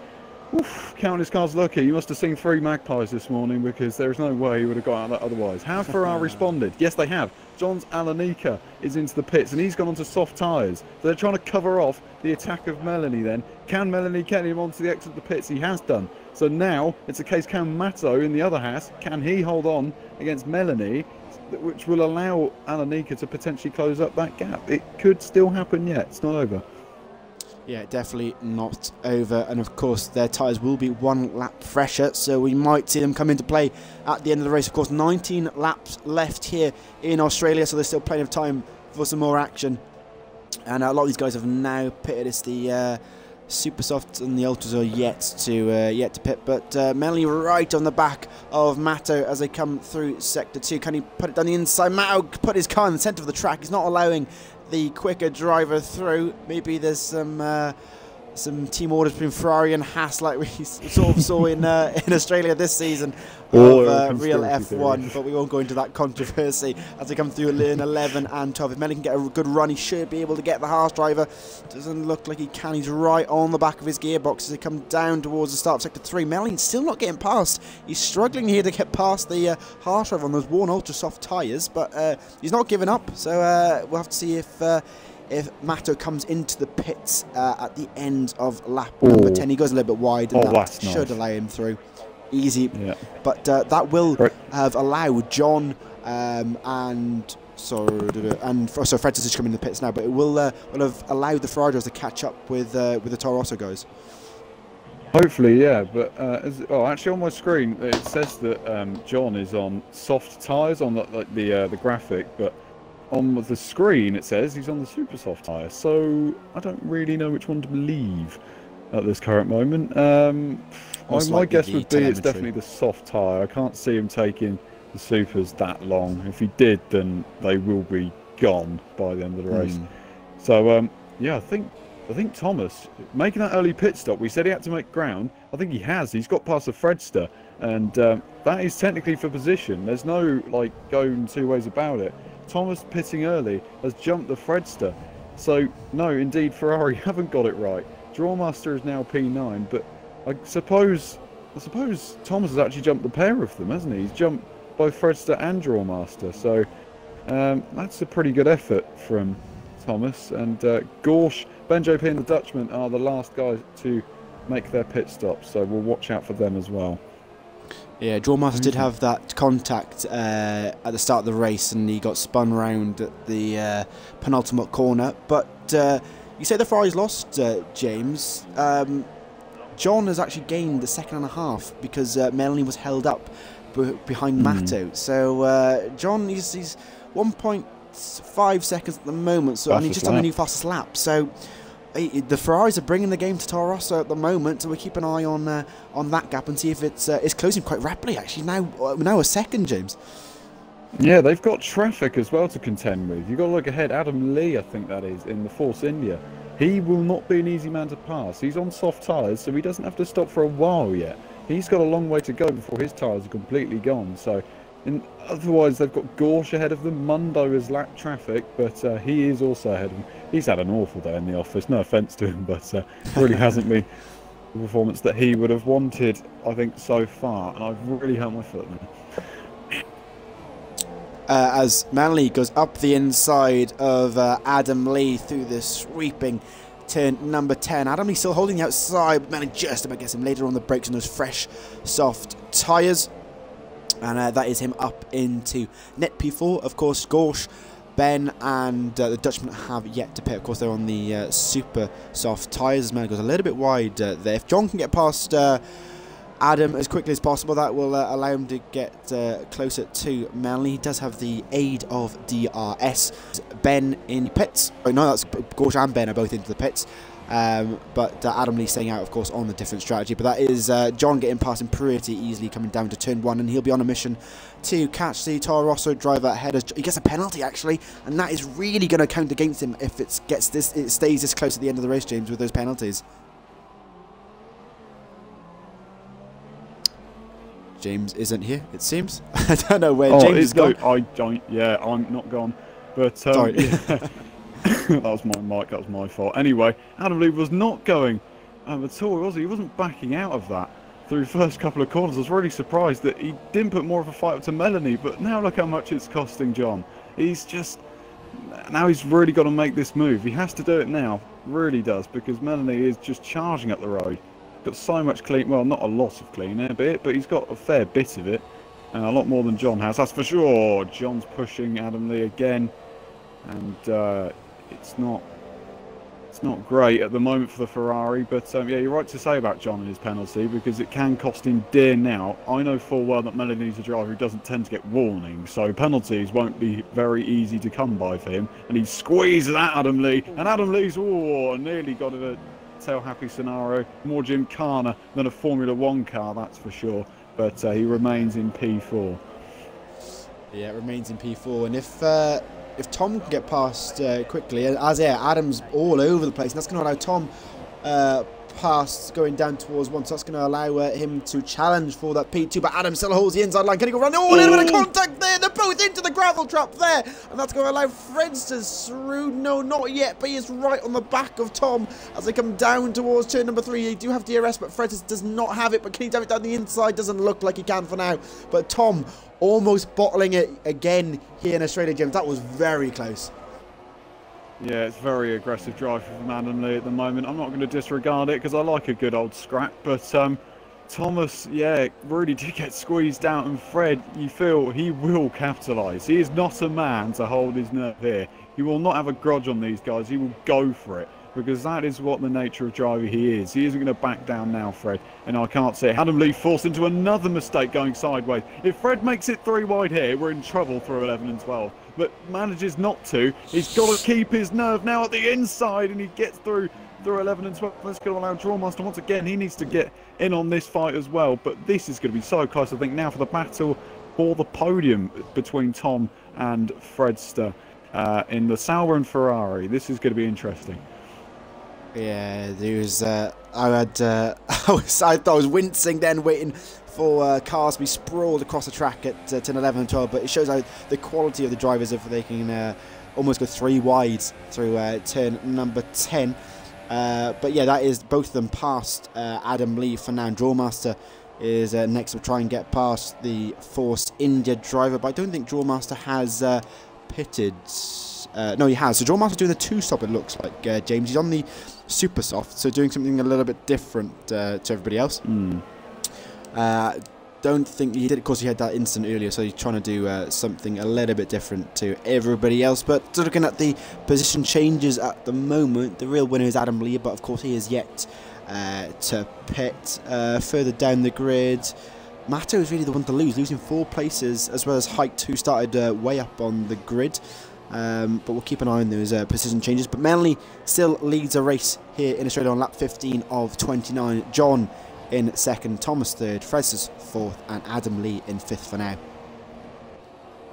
counting his cards lucky. You must have seen 3 magpies this morning, because there is no way he would have got out of that otherwise. Have Ferrari responded? Yes, they have. John's Alanika is into the pits, and he's gone onto soft tyres. So they're trying to cover off the attack of Melanie then. Can Melanie get him onto the exit of the pits? He has done. So now it's a case, can Matto in the other Haas, can he hold on against Melanie, which will allow Alanika to potentially close up that gap? It could still happen yet. It's not over. Yeah, definitely not over, and of course their tyres will be 1 lap fresher, so we might see them come into play at the end of the race. Of course, 19 laps left here in Australia, so there's still plenty of time for some more action. And a lot of these guys have now pitted. It's the super softs and the ultras are yet to pit, but Melanie right on the back of Matto as they come through sector 2. Can he put it down the inside? Matto put his car in the centre of the track. He's not allowing the quicker driver through. Maybe there's some team orders between Ferrari and Haas, like we sort of saw in Australia this season, of real F1, theory. But we won't go into that controversy as they come through in 11 and 12. If Melly can get a good run, he should be able to get the Haas driver. Doesn't look like he can. He's right on the back of his gearbox as they come down towards the start of sector 3. Melly's still not getting past. He's struggling here to get past the Haas driver on those worn ultra soft tyres, but he's not giving up. So we'll have to see if Matto comes into the pits at the end of lap number 10. He goes a little bit wide, and that should allow him through. Easy. Yeah. But that will have allowed John so Fred to come in the pits now, but it will have allowed the Ferrari drivers to catch up with the Toro Rosso guys. Hopefully, yeah. But actually on my screen it says that John is on soft tyres on the graphic, but on the screen it says he's on the super soft tyre, so I don't really know which one to believe at this current moment. My guess would be it's definitely the soft tyre. I can't see him taking the supers that long. If he did, then they will be gone by the end of the race. So yeah, I think Thomas making that early pit stop. We said he had to make ground. I think he has. He's got past the Fredster, and that is technically for position. There's no like going two ways about it. Thomas pitting early has jumped the Fredster. So no, indeed, Ferrari haven't got it right. Drawmaster is now P9, but I suppose Thomas has actually jumped the pair of them, hasn't he? He's jumped both Fredster and Drawmaster. So that's a pretty good effort from Thomas. And Gorsh, Ben JP and the Dutchman are the last guys to make their pit stop, so we'll watch out for them as well. Yeah, Drawmaster did have that contact at the start of the race, and he got spun round at the penultimate corner. But you say the Ferrari's lost, James. John has actually gained a second and a half because Melanie was held up behind Matto. So John, he's 1.5 seconds at the moment, so and he's just on the new fastest lap. So the Ferraris are bringing the game to Toro Rosso at the moment, so we'll keep an eye on that gap and see if it's closing quite rapidly. Actually, now a second, James. Yeah, they've got traffic as well to contend with. You've got to look ahead. Adam Lee, I think that is, in the Force India. He will not be an easy man to pass. He's on soft tyres, so he doesn't have to stop for a while yet. He's got a long way to go before his tyres are completely gone. So, otherwise, they've got Gorsh ahead of them. Mundo has lapped traffic, but he is also ahead of them. He's had an awful day in the office. No offence to him, but really hasn't been the performance that he would have wanted, I think, so far. And I've really hurt my foot now. As Manley goes up the inside of Adam Lee through the sweeping turn number 10. Adam Lee still holding the outside, but Manley just about gets him later on the brakes on those fresh, soft tyres. And that is him up into net P4. Of course, Gorsh, Ben and the Dutchman have yet to pit. Of course, they're on the super soft tyres. As Manley goes a little bit wide there. If John can get past Adam as quickly as possible, that will allow him to get closer to Manley. He does have the aid of DRS. Ben in pits. Oh no, that's Gorsh and Ben are both into the pits. But Adam Lee staying out, of course, on the different strategy. But that is John getting past him pretty easily, coming down to turn 1, and he'll be on a mission to catch the Toro Rosso driver ahead. He gets a penalty actually, and that is really going to count against him if it stays this close at the end of the race, James, with those penalties. James isn't here, it seems. I don't know where James is gone. I'm not gone. But sorry. Yeah. That was my mic, that was my fault. Anyway, Adam Lee was not going at all, was he? He wasn't backing out of that through the first couple of corners. I was really surprised that he didn't put more of a fight up to Melanie, but now look how much it's costing John. Now he's really got to make this move. He has to do it now, really does, because Melanie is just charging up the road. Got so much clean, well, not a lot of clean air bit, but he's got a fair bit of it. A lot more than John has, that's for sure. John's pushing Adam Lee again, and it's not great at the moment for the Ferrari, but yeah, you're right to say about John and his penalty, because it can cost him dear now. I know full well that Melanie's a driver who doesn't tend to get warnings, so penalties won't be very easy to come by for him. And he squeezes at Adam Lee, and Adam Lee's nearly got a tail-happy scenario. More gymkhana than a Formula 1 car, that's for sure, but he remains in P4. Yeah, it remains in P4, and if Tom can get past quickly, Adam's all over the place, and that's going to allow Tom past going down towards 1, so that's going to allow him to challenge for that P2, but Adam still holds the inside line. Can he go around? Oh, a little bit of contact there. They're both into the gravel trap there, and that's going to allow Fredster through. No, not yet, but he is right on the back of Tom as they come down towards turn number 3. They do have DRS, but Fredster does not have it, but can he damn it down the inside? Doesn't look like he can for now, but Tom almost bottling it again here in Australia, James. That was very close. Yeah, it's very aggressive drive from Adam Lee at the moment. I'm not going to disregard it because I like a good old scrap, but Thomas, yeah, really did get squeezed out, and Fred, you feel he will capitalise. He is not a man to hold his nerve here. He will not have a grudge on these guys. He will go for it, because that is what the nature of driver he is. He isn't going to back down now, Fred, and I can't see it. Adam Lee forced into another mistake going sideways. If Fred makes it 3 wide here, we're in trouble through 11 and 12. But manages not to. He's got to keep his nerve now at the inside, and he gets through 11 and 12. That's going to allow Drawmaster once again. He needs to get in on this fight as well. But this is going to be so close, I think, now for the battle for the podium between Tom and Fredster. in the Sauber and Ferrari. This is going to be interesting. Yeah, there's. I was wincing then, waiting for cars to be sprawled across the track at turn 11 and 12. But it shows how the quality of the drivers, if they can almost go 3 wide through turn number 10. But yeah, that is both of them past Adam Lee for now. Drawmaster is next to try and get past the Force India driver, but I don't think Drawmaster has pitted. No, he has. So Drawmaster's doing the 2-stop, it looks like, James. He's on the super soft, so doing something a little bit different to everybody else. Don't think he did, of course he had that incident earlier, so he's trying to do something a little bit different to everybody else. But looking at the position changes at the moment, the real winner is Adam Lee, but of course he is yet to pit. Further down the grid, Matto is really the one to lose, losing 4 places, as well as Height, who started way up on the grid. But we'll keep an eye on those position changes. But Manley still leads a race here in Australia on lap 15 of 29. John in second, Thomas third, Fred's fourth, and Adam Lee in fifth for now.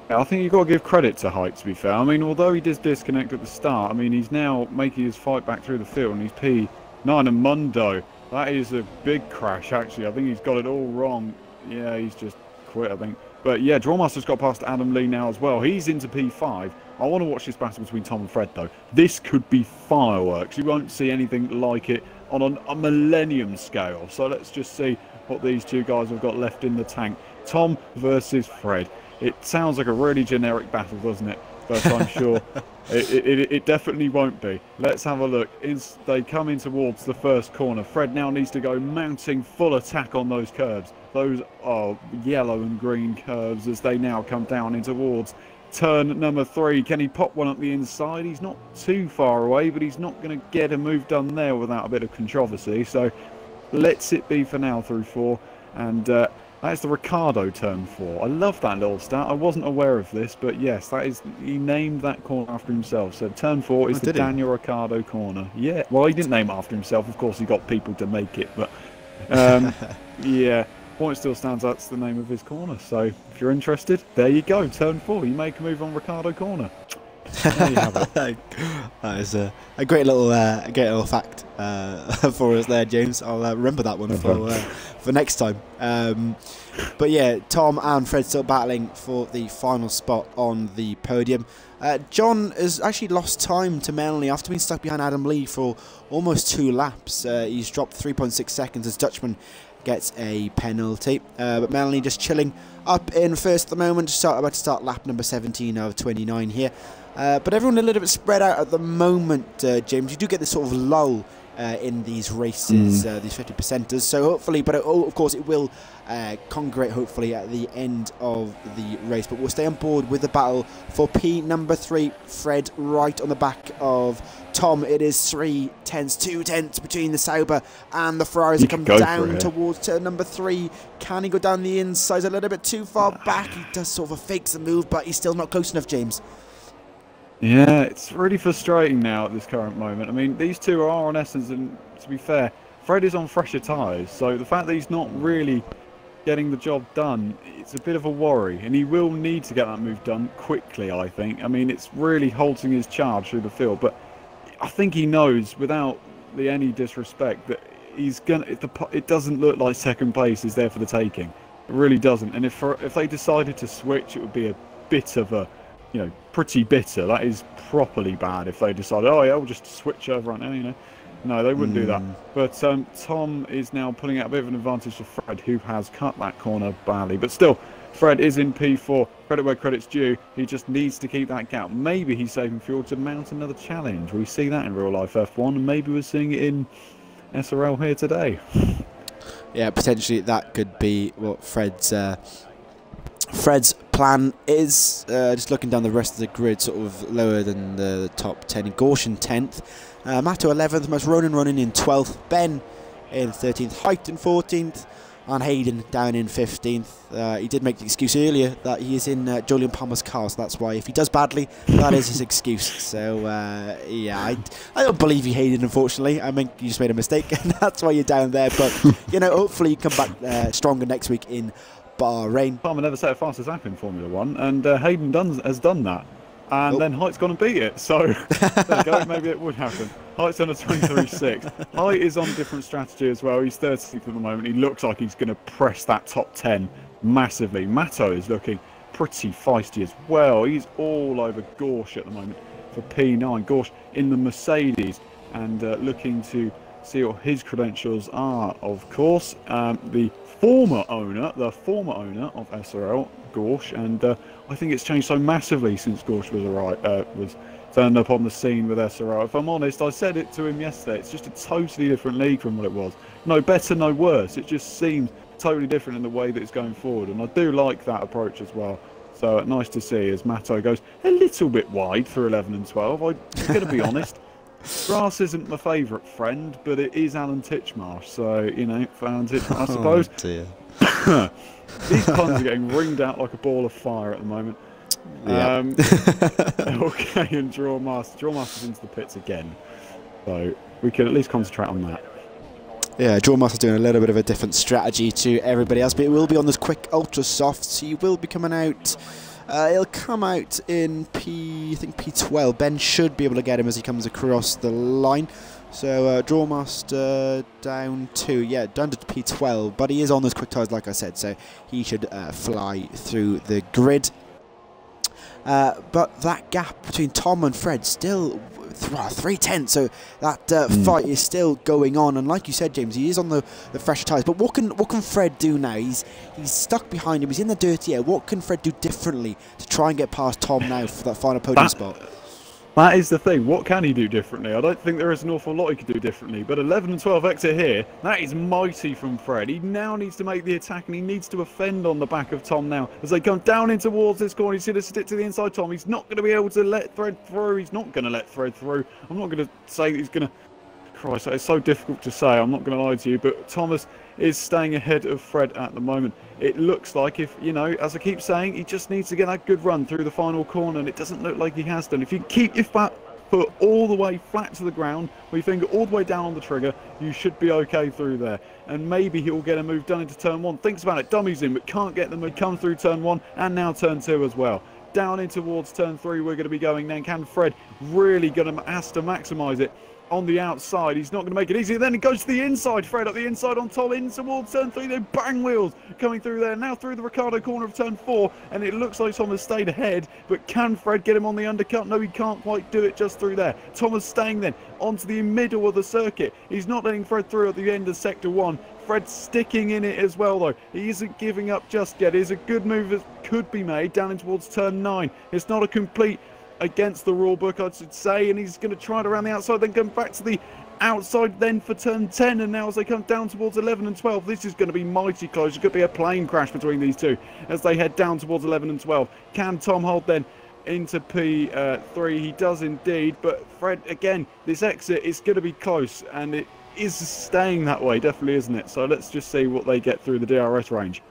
I think you've got to give credit to Height, to be fair. I mean, although he did disconnect at the start, I mean, he's now making his fight back through the field, and he's P9 and Mundo. That is a big crash, actually. I think he's got it all wrong. Yeah, he's just quit, I think. But yeah, Drawmaster's got past Adam Lee now as well. He's into P5. I want to watch this battle between Tom and Fred, though. This could be fireworks. You won't see anything like it on a millennium scale. So let's just see what these two guys have got left in the tank. Tom versus Fred. It sounds like a really generic battle, doesn't it? But I'm sure it definitely won't be. Let's have a look. They come in towards the first corner. Fred now needs to go mounting full attack on those curbs. Those are yellow and green curves as they now come down in towards turn number 3. Can he pop one up the inside? He's not too far away, but he's not going to get a move done there without a bit of controversy. So let's it be for now through 4. And that's the Ricardo turn 4. I love that little stat. I wasn't aware of this, but yes, that is. He named that corner after himself. So turn 4 is the Daniel Ricciardo corner. Yeah. Well, he didn't name it after himself. Of course, he got people to make it, but yeah. Point still stands, that's the name of his corner. So if you're interested, there you go. Turn 4. You make a move on Ricardo corner. There you have it. That is a great little fact for us there, James. I'll remember that one for next time. But yeah, Tom and Fred still battling for the final spot on the podium. John has actually lost time to Manley after being stuck behind Adam Lee for almost 2 laps. He's dropped 3.6 seconds as Dutchman gets a penalty. But Manley just chilling up in first at the moment, about to start lap number 17 of 29 here. But everyone a little bit spread out at the moment, James. You do get this sort of lull in these races, these 50%ers. So hopefully, but of course it will congregate hopefully at the end of the race. But we'll stay on board with the battle for P number 3. Fred right on the back of Tom. It is 2 tenths between the Sauber and the Ferraris. He comes down towards turn number 3. Can he go down the inside? A little bit too far back. He does sort of fakes the move, but he's still not close enough, James. Yeah, it's really frustrating now at this current moment. I mean, these two are on essence, and to be fair, Fred is on fresher tyres, so the fact that he's not really getting the job done, it's a bit of a worry, and he will need to get that move done quickly, I think. I mean, it's really halting his charge through the field, but I think he knows, without any disrespect, that he's gonna. It doesn't look like second place is there for the taking. It really doesn't, and if they decided to switch, it would be a bit of a, you know, pretty bitter. That is properly bad if they decided, oh yeah, we'll just switch over right now, you know. No, they wouldn't do that. But Tom is now pulling out a bit of an advantage to Fred, who has cut that corner badly. But still, Fred is in P4. Credit where credit's due. He just needs to keep that gap. Maybe he's saving fuel to mount another challenge. We see that in real life F1, and maybe we're seeing it in SRL here today. Yeah, potentially that could be what Fred's plan is. Just looking down the rest of the grid, sort of lower than the top 10. Gaussian 10th, Matto 11th, most Ronan running in 12th, Ben in 13th, Height in 14th, and Hayden down in 15th. He did make the excuse earlier that he is in Julian Palmer's car, so that's why if he does badly, that is his excuse. So yeah, I don't believe you, Hayden, unfortunately. I mean, you just made a mistake, and that's why you're down there. But you know, hopefully you come back stronger next week in Bahrain. Palmer never set a fastest lap in Formula 1, and Hayden has done that. And then Height's gone and beat it. So there you go, maybe it would happen. Height's on a 23.6. Height is on a different strategy as well. He's 13th at the moment. He looks like he's going to press that top 10 massively. Matto is looking pretty feisty as well. He's all over Gorsh at the moment for P9. Gorsh in the Mercedes and looking to see what his credentials are, of course. The former owner of SRL, Gorsh, and I think it's changed so massively since Gorsh was turned up on the scene with SRL. If I'm honest, I said it to him yesterday, it's just a totally different league from what it was. No better, no worse. It just seems totally different in the way that it's going forward, and I do like that approach as well. So nice to see as Matto goes a little bit wide for 11 and 12. I'm going to be honest. Grass isn't my favourite friend, but it is Alan Titchmarsh, so, you know, for Alan Titchmarsh, I suppose. Oh, dear. These puns are getting ringed out like a ball of fire at the moment. Yeah. Okay, and Draw Master's into the pits again, so we can at least concentrate on that. Yeah, Drawmaster's doing a little bit of a different strategy to everybody else, but it will be on this quick ultra soft, so he will be coming out. He'll come out in P12. Ben should be able to get him as he comes across the line. So Drawmaster down to P12, but he is on those quick tires, like I said, so he should fly through the grid. But that gap between Tom and Fred still 3/10, so that fight is still going on. And like you said, James, he is on the fresher tyres. But what can Fred do now? He's stuck behind him. He's in the dirty air. What can Fred do differently to try and get past Tom now for that final podium spot? That is the thing. What can he do differently? I don't think there is an awful lot he could do differently. But 11 and 12 exit here, that is mighty from Fred. He now needs to make the attack and he needs to offend on the back of Tom now. As they come down in towards this corner, he's going to stick to the inside Tom. He's not going to be able to let Fred through. He's not going to let Fred through. I'm not going to say that he's going to... Christ, it's so difficult to say. I'm not going to lie to you. But Thomas is staying ahead of Fred at the moment. It looks like, if, you know, as I keep saying, he just needs to get that good run through the final corner, and it doesn't look like he has done. If you keep your foot all the way flat to the ground, with your finger all the way down on the trigger, you should be okay through there. And maybe he'll get a move done into turn 1. Thinks about it, dummies in, but can't get the move. Come through turn 1 and now turn 2 as well. Down in towards turn 3 we're going to be going then. Can Fred really has to maximise it on the outside? He's not going to make it easy. Then it goes to the inside. Fred up the inside on Tom in towards turn 3. Then bang, wheels coming through there. Now through the Ricardo corner of turn 4. And it looks like Tom has stayed ahead. But can Fred get him on the undercut? No, he can't quite do it just through there. Thomas staying then onto the middle of the circuit. He's not letting Fred through at the end of sector 1. Fred sticking in it as well, though. He isn't giving up just yet. It's a good move that could be made down in towards turn 9. It's not a complete against the rule book, I should say, and he's going to try it around the outside, then come back to the outside then for turn 10, and now as they come down towards 11 and 12, this is going to be mighty close. It could be a plane crash between these two as they head down towards 11 and 12. Can Tom hold then into P3? He does indeed, but Fred, again, this exit is going to be close, and it is staying that way, definitely, isn't it? So let's just see what they get through the DRS range.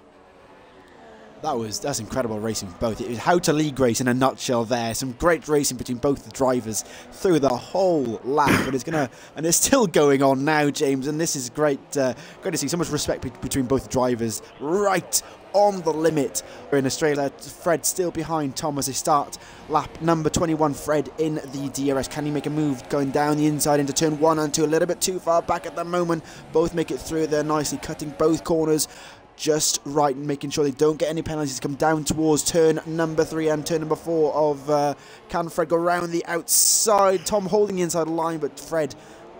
That's incredible racing for both. It was how to league race in a nutshell there. Some great racing between both the drivers through the whole lap, but it's still going on now, James. And this is great. Great to see so much respect between both drivers right on the limit. We're in Australia. Fred still behind Tom as they start lap number 21. Fred in the DRS. Can he make a move going down the inside into turn 1 and 2? A little bit too far back at the moment. Both make it through there nicely, cutting both corners just right and making sure they don't get any penalties to come down towards turn number 3 and turn number 4 of can Fred go around the outside? Tom holding the inside line, but Fred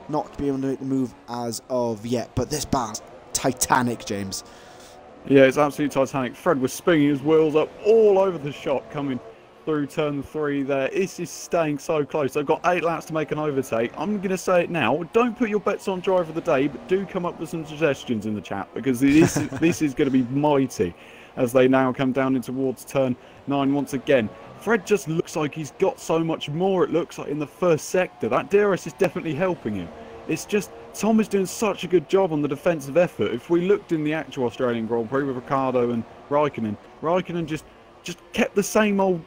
not being able to make the move as of yet. But this battle's titanic, James. Yeah, it's absolutely titanic. Fred was spinning his wheels up all over the shop coming through turn 3 there. This is staying so close. They've got 8 laps to make an overtake. I'm going to say it now. Don't put your bets on driver of the day, but do come up with some suggestions in the chat, because this is going to be mighty as they now come down in towards turn 9 once again. Fred just looks like he's got so much more, it looks like, in the first sector. That DRS is definitely helping him. It's just Tom is doing such a good job on the defensive effort. If we looked in the actual Australian Grand Prix with Ricardo and Raikkonen just kept the same old.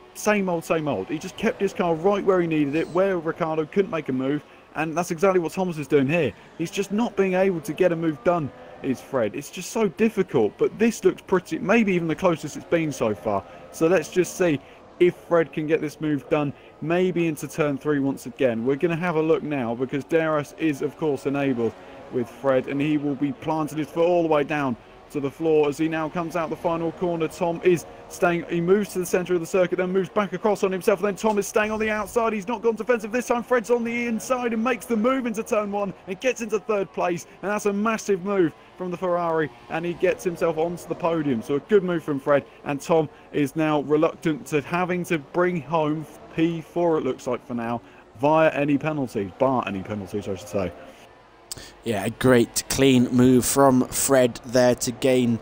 He just kept his car right where he needed it, where Ricardo couldn't make a move, and that's exactly what Thomas is doing here. He's just not being able to get a move done, is Fred. It's just so difficult, but this looks pretty, maybe even the closest it's been so far. So let's just see if Fred can get this move done, maybe into turn 3 once again. We're going to have a look now because DRS is, of course, enabled with Fred, and he will be planting his foot all the way down to the floor as he now comes out the final corner. Tom is staying, he moves to the centre of the circuit, then moves back across on himself, and then Tom is staying on the outside. He's not gone defensive this time. Fred's on the inside and makes the move into turn 1 and gets into 3rd place, and that's a massive move from the Ferrari, and he gets himself onto the podium. So a good move from Fred, and Tom is now reluctant to having to bring home P4, it looks like, for now, via any penalties, bar any penalties, I should say. Yeah, a great clean move from Fred there to gain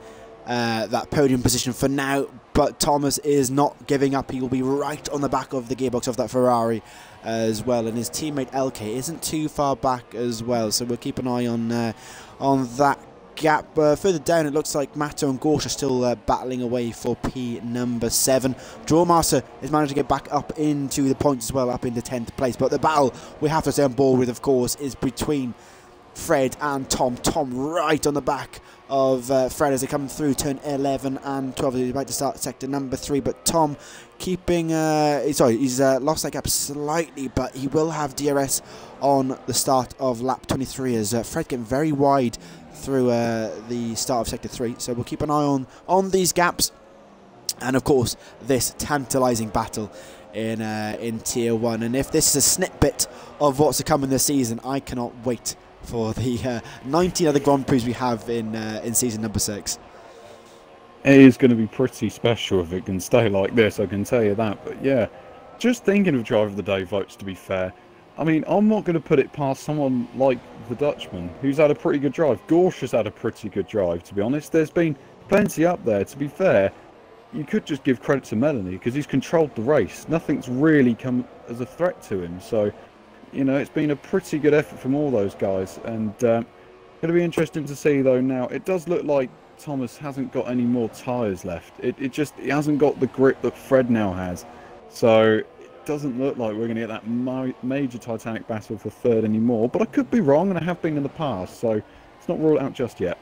that podium position for now, but Thomas is not giving up. He will be right on the back of the gearbox of that Ferrari as well, and his teammate LK isn't too far back as well, so we'll keep an eye on that gap. Further down, it looks like Matto and Gorsh are still battling away for P number 7. Drawmaster has managed to get back up into the points as well, up into 10th place, but the battle we have to stay on board with, of course, is between Fred and Tom. Tom right on the back of Fred as they come through turn 11 and 12. He's about to start sector number 3, but Tom keeping he's lost that gap slightly, but he will have DRS on the start of lap 23 as Fred getting very wide through the start of sector 3, so we'll keep an eye on these gaps, and of course this tantalising battle in tier 1. And if this is a snippet of what's to come in this season, I cannot wait for the 19 other Grand Prix we have in season number 6. It is going to be pretty special if it can stay like this, I can tell you that. But yeah, just thinking of Driver of the Day votes, to be fair, I mean, I'm not going to put it past someone like the Dutchman, who's had a pretty good drive. Gorsh has had a pretty good drive, to be honest. There's been plenty up there. To be fair, you could just give credit to Melanie, because he's controlled the race. Nothing's really come as a threat to him. So, you know, it's been a pretty good effort from all those guys. And going to be interesting to see, though, now. It does look like Thomas hasn't got any more tyres left. It hasn't got the grip that Fred now has. So doesn't look like we're going to get that major Titanic battle for 3rd anymore, but I could be wrong, and I have been in the past, so it's not ruled out just yet.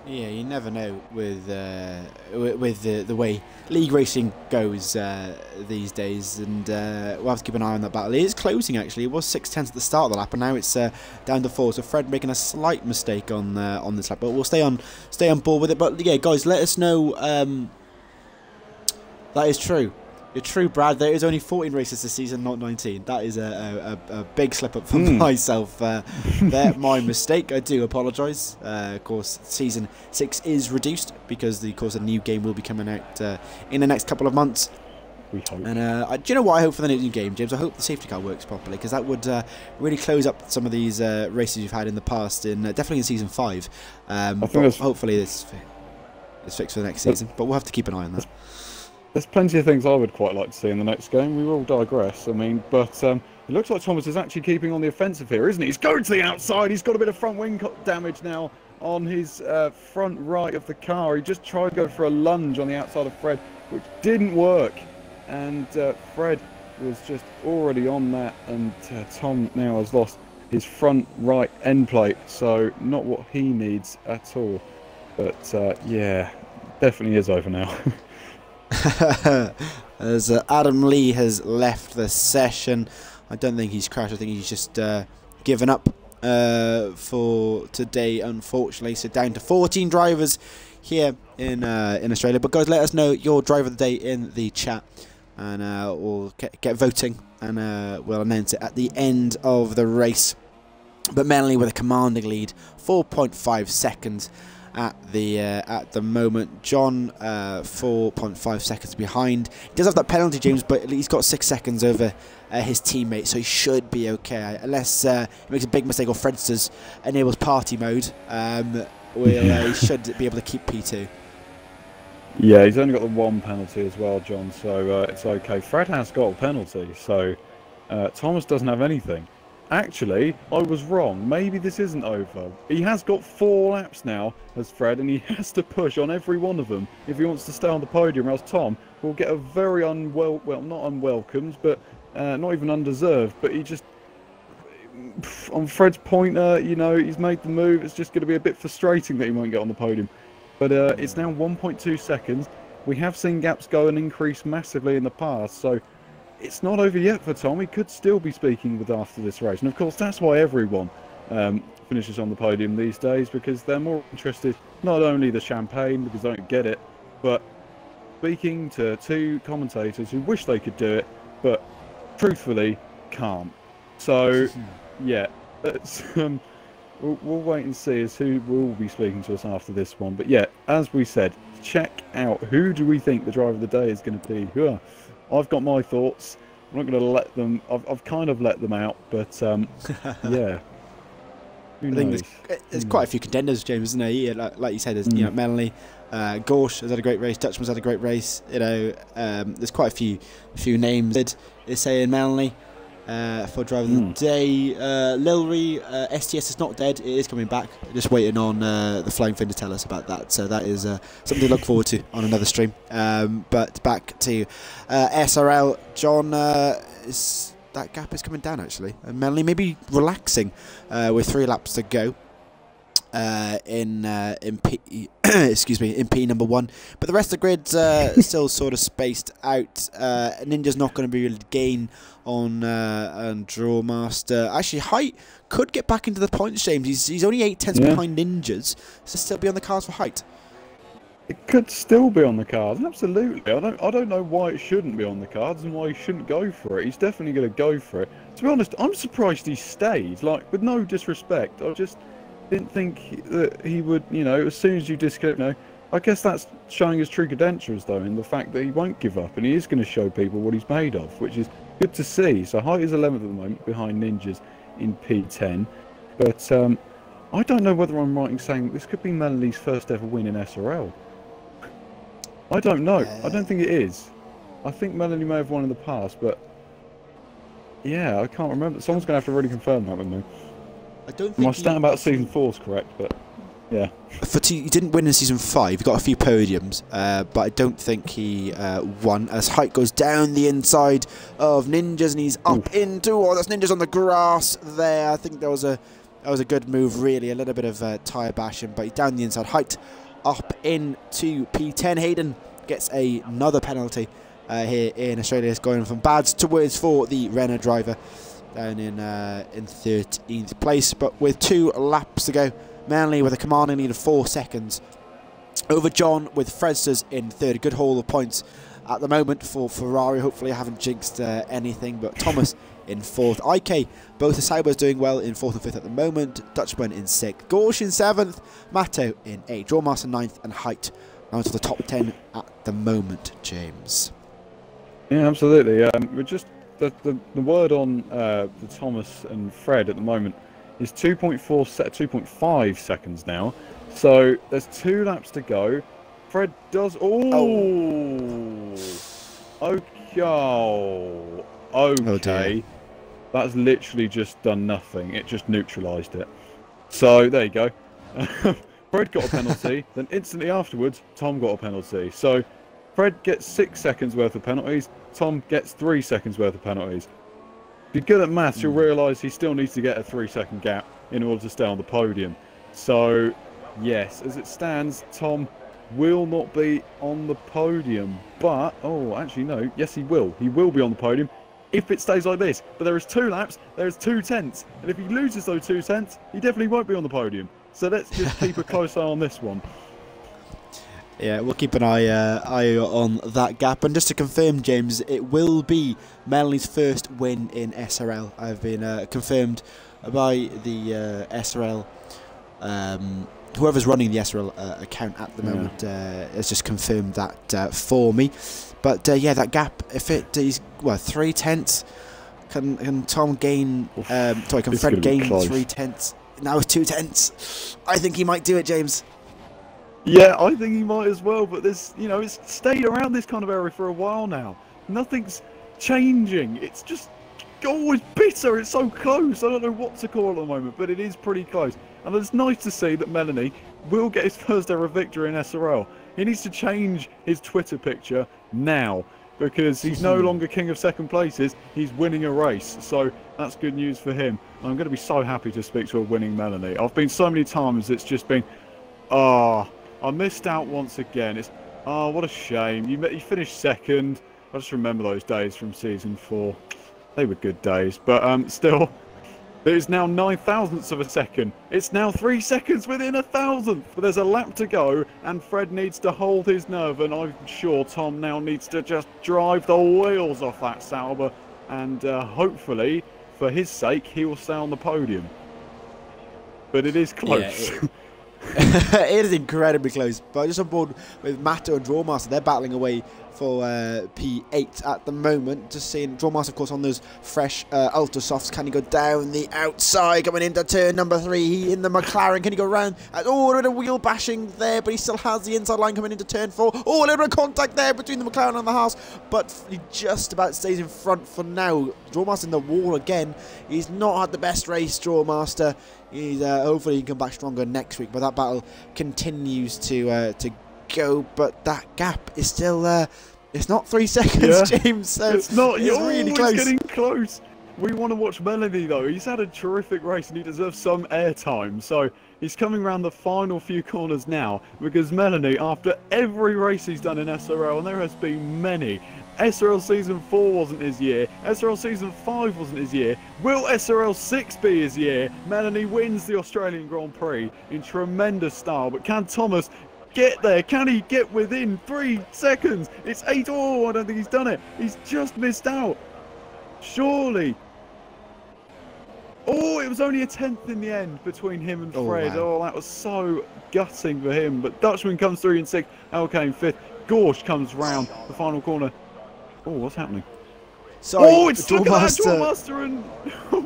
Yeah, you never know with the way league racing goes these days, and we'll have to keep an eye on that battle. It is closing, actually. It was 6/10 at the start of the lap, and now it's down to 4. So Fred making a slight mistake on this lap, but we'll stay on board with it. But yeah, guys, let us know that is true. You're true, Brad. There is only 14 races this season, not 19. That is a big slip up for myself there. My mistake. I do apologise. Of course, season 6 is reduced because, of course, a new game will be coming out in the next couple of months. We hope. And do you know what I hope for the new game, James? I hope the safety car works properly, because that would really close up some of these races you've had in the past, definitely in season 5. Hopefully this is fixed for the next season, but we'll have to keep an eye on that. There's plenty of things I would quite like to see in the next game. We will digress, I mean, but it looks like Thomas is actually keeping on the offensive here, isn't he? He's going to the outside. He's got a bit of front wing damage now on his front right of the car. He just tried to go for a lunge on the outside of Fred, which didn't work. And Fred was just already on that, and Tom now has lost his front right end plate, so not what he needs at all. But yeah, definitely is over now. As Adam Lee has left the session. I don't think he's crashed. I think he's just given up for today, unfortunately. So down to 14 drivers here in Australia. But guys, let us know your driver of the day in the chat, and we'll get voting, and we'll announce it at the end of the race. But Melanie with a commanding lead, 4.5 seconds at the moment. John 4.5 seconds behind. He does have that penalty, James, but he's got 6 seconds over his teammate, so he should be okay, unless he makes a big mistake or Fredsters enables party mode. He should be able to keep P2. Yeah, he's only got the 1 penalty as well, John, so it's okay. Fred has got a penalty, so Thomas doesn't have anything. Actually, I was wrong. Maybe this isn't over. He has got 4 laps now as Fred, and he has to push on every one of them if he wants to stay on the podium, or else Tom will get a very not unwelcomed, but not even undeserved, but he just, on Fred's pointer, you know, he's made the move. It's just going to be a bit frustrating that he won't get on the podium. But it's now 1.2 seconds. we have seen gaps go and increase massively in the past, so it's not over yet for Tom. He could still be speaking with after this race, and of course that's why everyone finishes on the podium these days, because they're more interested not only the champagne, because they don't get it, but speaking to two commentators who wish they could do it, but truthfully can't. So yeah, it's, we'll wait and see as who will be speaking to us after this one. But yeah, as we said, check out who do we think the driver of the day is going to be. I've got my thoughts. I'm not going to let them. I've kind of let them out, but yeah. I think there's quite a few contenders, James, isn't there? Yeah, like you said, there's Melanie, Gorsh has had a great race, Dutchman's had a great race. There's quite a few names. Is saying Melanie for driver of the day. Lilry, STS is not dead; it is coming back. Just waiting on the Flying Fin to tell us about that. So that is something to look forward to on another stream. But back to SRL, John. That gap is coming down actually, and Melanie maybe relaxing with 3 laps to go in P excuse me, in P number 1. But the rest of the grid's still sort of spaced out. Ninja's not going to be able to gain on Drawmaster. Actually, Height could get back into the points, James. He's only 8 tenths behind Ninjas, so still be on the cards for Height. It could still be on the cards, absolutely. I don't know why it shouldn't be on the cards and why he shouldn't go for it. He's definitely going to go for it. To be honest, I'm surprised he stayed. Like, with no disrespect, I just didn't think that he would. You know, as soon as you disconnect, I guess that's showing his true credentials, though, in the fact that he won't give up and he is going to show people what he's made of, which is good to see. So Height is 11th at the moment, behind Ninjas in P10. But I don't know whether I'm right in saying this could be Melanie's first ever win in SRL. I don't know. I don't think it is. I think Melanie may have won in the past, but yeah, I can't remember. Someone's going to have to really confirm that with me. I don't think my stat about season 4 is correct, but yeah. He didn't win in season 5. He got a few podiums, but I don't think he won. As Height goes down the inside of Ninjas, and he's up into. Oh, that's Ninjas on the grass there. I think that was a good move, really. A little bit of tyre bashing, but he's down the inside. Height up into P10. Hayden gets another penalty here in Australia. It's going from bads to words for the Renault driver down in 13th place. But with 2 laps to go, Manley with a commanding lead of 4 seconds over John, with Fredsters in 3rd. Good haul of points at the moment for Ferrari. Hopefully I haven't jinxed anything, but Thomas in 4th. IK, both the Saibers doing well in 4th and 5th at the moment. Dutchman in 6th. Gorsh in 7th. Matto in 8th. Drawmaster 9th, and Height down to the top 10 at the moment, James. Yeah, absolutely. We're just the word on the Thomas and Fred at the moment is 2.5 seconds now. So there's 2 laps to go. Fred does. Okay. That's literally just done nothing. It just neutralised it. So there you go. Fred got a penalty. Then instantly afterwards, Tom got a penalty. So Fred gets 6 seconds worth of penalties. Tom gets 3 seconds worth of penalties. If you're good at maths, you'll realise he still needs to get a 3-second gap in order to stay on the podium. So yes, as it stands, Tom will not be on the podium. But actually no. Yes, he will. He will be on the podium if it stays like this. But there is 2 laps, there is 2 tenths, and if he loses those 2 tenths, he definitely won't be on the podium. So let's just keep a close eye on this one. Yeah, we'll keep an eye on that gap. And just to confirm, James, it will be Melanie's first win in SRL. I've been confirmed by the SRL. Whoever's running the SRL account at the moment has just confirmed that for me. But yeah, that gap, if it is 3 tenths, can Tom gain? Sorry, can Fred gain 3 tenths? Now it's 2 tenths. I think he might do it, James. Yeah, I think he might as well. But this, it's stayed around this kind of area for a while now. Nothing's changing. It's just it's bitter. It's so close. I don't know what to call it at the moment, but it is pretty close. And it's nice to see that Melanie will get his first ever victory in SRL. He needs to change his Twitter picture now, because he's no longer king of 2nd places. He's winning a race, so that's good news for him. I'm going to be so happy to speak to a winning Melanie. I've been so many times it's just been, I missed out once again. Oh, what a shame. You finished second. I just remember those days from season 4. They were good days. But still, there's now 9 thousandths of a second. It's now 3 seconds within a thousandth. But there's a lap to go, and Fred needs to hold his nerve. And I'm sure Tom now needs to just drive the wheels off that Sauber. And hopefully, for his sake, he will stay on the podium. But it is close. Yeah, it is incredibly close. But just on board with Matto and Drawmaster, they're battling away for P8 at the moment. Just seeing Drawmaster, of course, on those fresh Ultra Softs. Can he go down the outside, coming into turn number 3? He in the McLaren. Can he go around? Oh, a bit of wheel bashing there, but he still has the inside line coming into turn 4. Oh, a little bit of contact there between the McLaren and the Haas, but he just about stays in front for now. Drawmaster in the wall again. He's not had the best race, Drawmaster. He's hopefully he can come back stronger next week, but that battle continues to go. But that gap is still it's not 3 seconds, Yeah. James. So It's not. it's really close. It's getting close. We want to watch Melanie though. He's had a terrific race and he deserves some airtime. So he's coming around the final few corners now because Melanie, after every race he's done in SRL, and there has been many. SRL Season 4 wasn't his year. SRL Season 5 wasn't his year. Will SRL 6 be his year? Melanie wins the Australian Grand Prix in tremendous style. But can Thomas get there? Can he get within 3 seconds? It's 8. Oh, I don't think he's done it. He's just missed out. Surely. Oh, it was only a 10th in the end between him and Fred. Wow. Oh, that was so gutting for him. But Dutchman comes through in 6th. LK in 5th. Gorsh comes round the final corner. Oh, what's happening? Sorry, Oh, it's look at that, Drawmaster and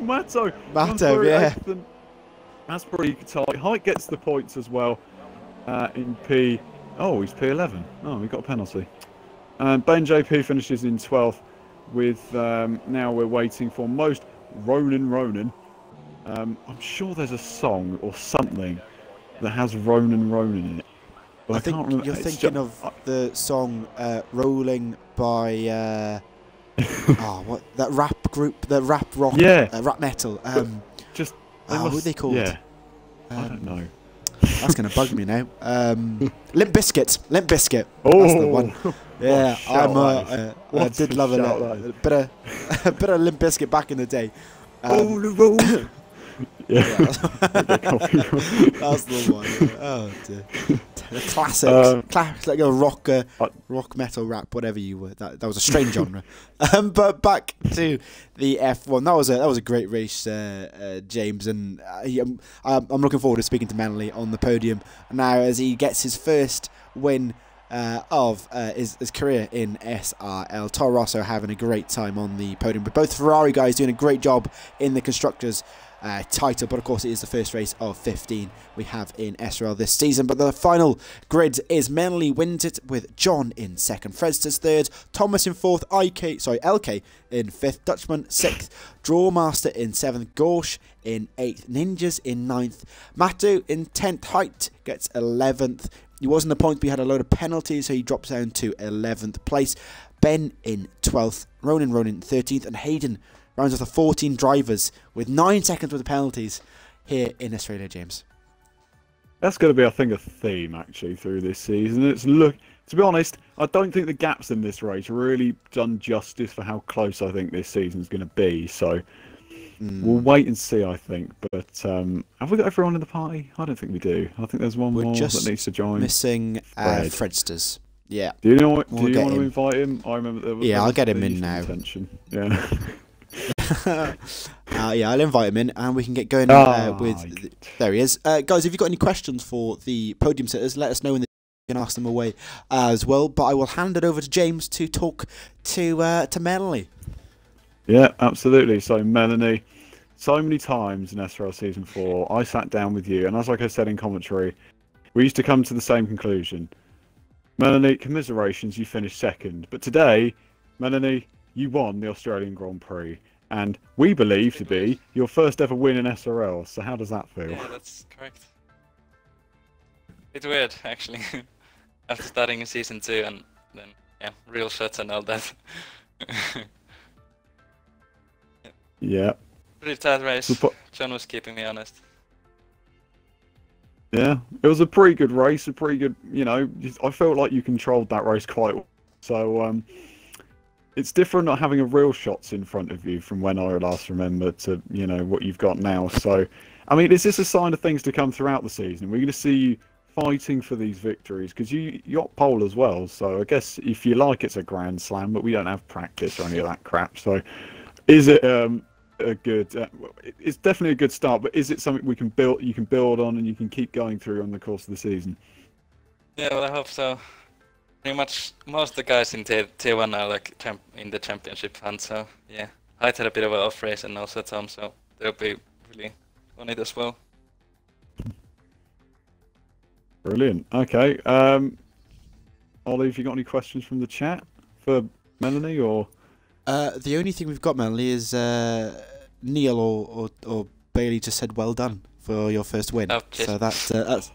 Matto. Matto, yeah. That's pretty tight. Height gets the points as well in P. Oh, he's P11. Oh, we got a penalty. Ben JP finishes in 12th with, now we're waiting for most Ronan. I'm sure there's a song or something that has Ronan in it. But I think can't remember. you're thinking of the song "Rolling" by what that rap group, the rap rock, rap metal. Just who are they called? Yeah, I don't know. That's gonna bug me now. Limp Bizkit. Oh, that's the one. Yeah, I did love a bit of Limp Bizkit back in the day. Yeah, that's the one. Yeah. Oh dear. The classics, like a rock metal rap, whatever you were. That was a strange genre. But back to the F1. That was a great race, James, and I'm looking forward to speaking to Manley on the podium now as he gets his first win of his career in SRL. Toro Rosso having a great time on the podium, but both Ferrari guys doing a great job in the constructors title, but of course it is the first race of 15 we have in SRL this season. But the final grid is Menley wins it with John in 2nd, Fredsters 3rd, Thomas in 4th, LK in 5th, Dutchman 6th, Drawmaster in 7th, Gorsh in 8th, Ninjas in 9th, Mattu in 10th, Height gets 11th. He wasn't the point, but he had a load of penalties, so he drops down to 11th place. Ben in 12th, Ronan 13th, and Hayden rounds off the 14 drivers with 9 seconds worth of penalties here in Australia, James. That's going to be, I think, a theme actually through this season. To be honest, I don't think the gaps in this race really done justice for how close I think this season's going to be. So we'll wait and see, I think. But have we got everyone in the party? I don't think we do. I think there's one more that needs to join. Missing Fredsters. Yeah. Do you want to invite him? I remember there was. Yeah, I'll get him in now. Yeah. Yeah, I'll invite him in and we can get going with... There he is. Guys, if you've got any questions for the podium sitters, let us know in the... You can ask them away as well. But I will hand it over to James to talk to Melanie. Yeah, absolutely. So, Melanie, so many times in SRL Season 4, I sat down with you, and as like I said in commentary, we used to come to the same conclusion. Melanie, commiserations, you finished 2nd. But today, Melanie, you won the Australian Grand Prix, and we believe to be your first ever win in SRL. So how does that feel? Yeah, that's correct. It's weird, actually. After starting in Season 2 and then, yeah, real shots and all that. Yeah. Pretty tight race. John was keeping me honest. Yeah, it was a pretty good race, a pretty good, I felt like you controlled that race quite well. So, it's different not having a real shots in front of you from when I last remember to, what you've got now. So, I mean, is this a sign of things to come throughout the season? We're going to see you fighting for these victories because you got pole as well. So I guess if you like, it's a grand slam, but we don't have practice or any of that crap. So, is it a good? It's definitely a good start, but is it something we can build? You can build on, and you can keep going through on the course of the season. Yeah, well, I hope so. Pretty much most of the guys in tier 1 are like in the championship hunt, so yeah. I had a bit of an off race and also Tom, so they'll be really on it as well. Brilliant. Okay. Ollie, have you got any questions from the chat for Melanie or? The only thing we've got, Melanie, is Neil or Bailey just said well done for your first win. So that's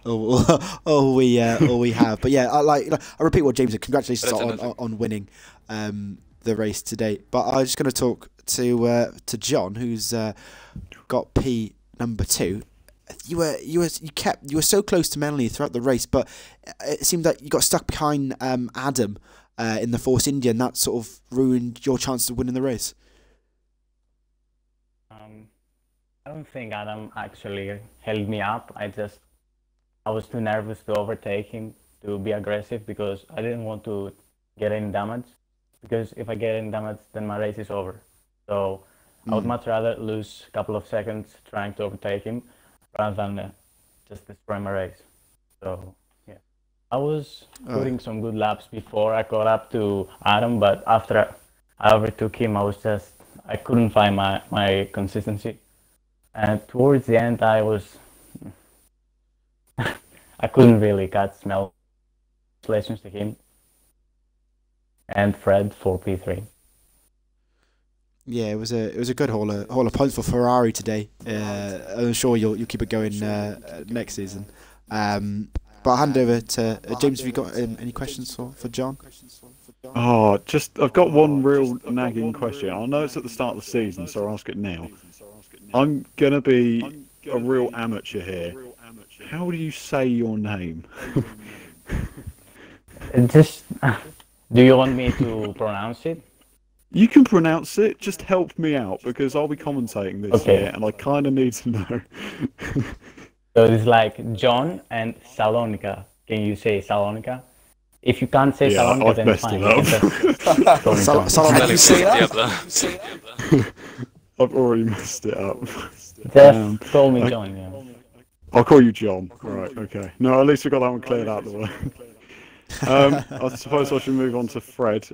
all we have. But yeah, I repeat what James said. Congratulations on winning the race today. But I was just going to talk to John, who's got P number 2. You were so close to Melanie throughout the race, but it seemed that you got stuck behind Adam in the Force India, and that sort of ruined your chances of winning the race. I don't think Adam actually held me up. I was too nervous to overtake him, to be aggressive, because I didn't want to get any damage. Because if I get any damage, then my race is over. So I would much rather lose a couple of seconds trying to overtake him rather than just destroy my race. So yeah, I was putting some good laps before I caught up to Adam, but after I overtook him, I couldn't find my consistency. And towards the end, I couldn't really catch Mel. Congratulations to him and Fred for P3. Yeah, it was a good haul of points for Ferrari today. I'm sure you'll keep it going next season. But I'll hand over to James. Have you got any questions for John? Oh, I've got one real nagging question. I know it's at the start of the season, so I'll ask it now. I'm gonna be a real amateur here. How do you say your name? Do you want me to pronounce it? You can pronounce it. Just help me out because I'll be commentating this year, and I kind of need to know. So it's like John and Salonika. Can you say Salonika? If you can't say Salonika, then fine. Salonika. I've already messed it up. Just call me John. Yeah. I'll call you John. Right. Okay. No, at least we got that one cleared out of the way. I suppose I should move on to Fred.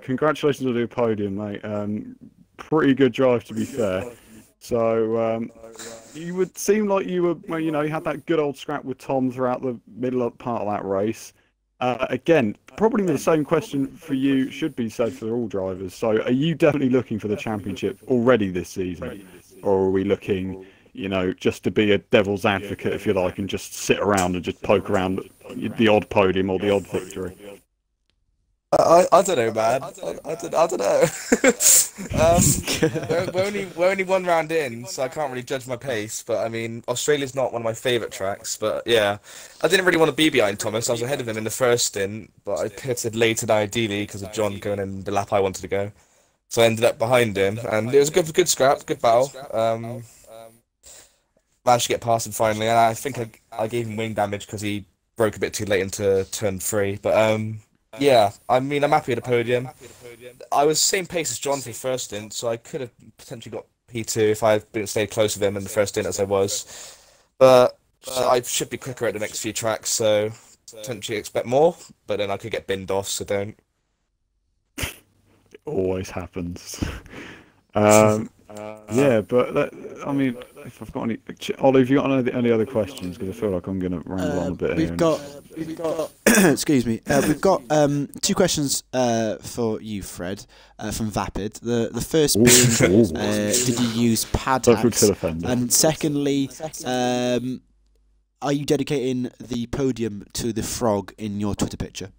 Congratulations on the podium, mate. Pretty good drive, to be fair. So you would seem like you were, you had that good old scrap with Tom throughout the middle part of that race. Again, probably the same question for you should be said for all drivers. So are you definitely looking for the championship already this season? Or are we looking, just to be a devil's advocate, if you like, and just sit around and just poke around the odd podium or the odd victory? I don't know, man. I don't know. We're only one round in, so I can't really judge my pace. But I mean, Australia's not one of my favourite tracks. But yeah, I didn't really want to be behind Thomas. I was ahead of him in the first stint, but I pitted later than ideally because of John going in the lap I wanted to go. So I ended up behind him, and it was a good scrap, good battle. Managed to get past him finally, and I think I gave him wing damage because he broke a bit too late into turn 3. But yeah, I mean, I'm happy with the podium. I was same pace as John for the first stint, so I could have potentially got P2 if I had stayed close with him in the first stint as I was. But I should be quicker at the next few tracks, so potentially expect more, but then I could get binned off, so don't. It always happens. Yeah, but I mean, if I've got any, Ollie, have you got any other questions? Because I feel like I'm going to ramble on a bit. We've got excuse me. We've got 2 questions for you, Fred, from Vapid. The first being, did you use pad hacks? And secondly, are you dedicating the podium to the frog in your Twitter picture?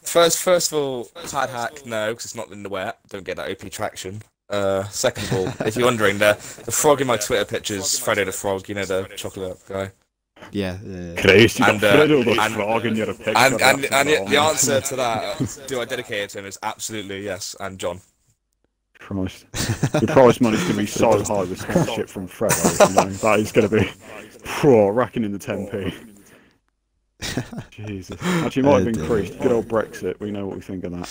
First of all, pad hack, no, because it's not in the wet. Don't get that OP traction. Second of all, if you're wondering, the frog in my Twitter picture is Fredo the Frog, you know, the chocolate guy. Yeah. Chris, you got Fredo the Frog in your picture. And the answer to that, do I dedicate it to him, is absolutely yes, and John. Christ. The prize money's going to be so high with sponsorship from Fredo. You know, that is going to be racking in the 10p. Jesus. Actually, it might have increased. Good old Brexit. We know what we think of that.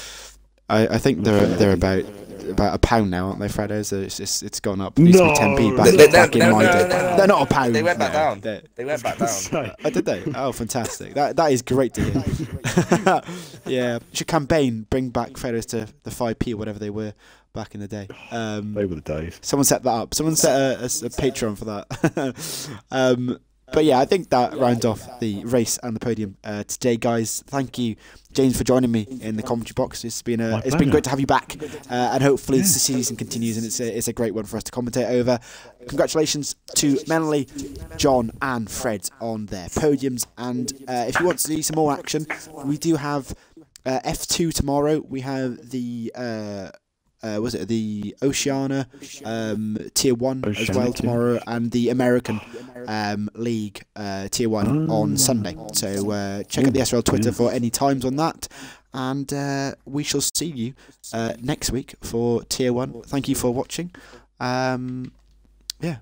I think they're about £1 now, aren't they, Fredo? So it's gone up. It used to be 10p back in my day. They're not £1. They went back down. They went back down. Oh, did they? Oh, fantastic. That is great to hear. Yeah, should campaign bring back Fredos to the 5p or whatever they were back in the day. They were the days. Someone set that up. Someone set a Patreon for that. But yeah, I think that rounds off the race and the podium today, guys. Thank you, James, for joining me in the commentary box. It's been great to have you back, and hopefully the season continues, and it's a great one for us to commentate over. Congratulations to Melanie, John, and Fred on their podiums. And if you want to see some more action, we do have F2 tomorrow. We have the the Oceania Tier 1 as well tomorrow, and the American League Tier 1 on Sunday. So check out the SRL Twitter for any times on that, and we shall see you next week for Tier 1. Thank you for watching. Yeah.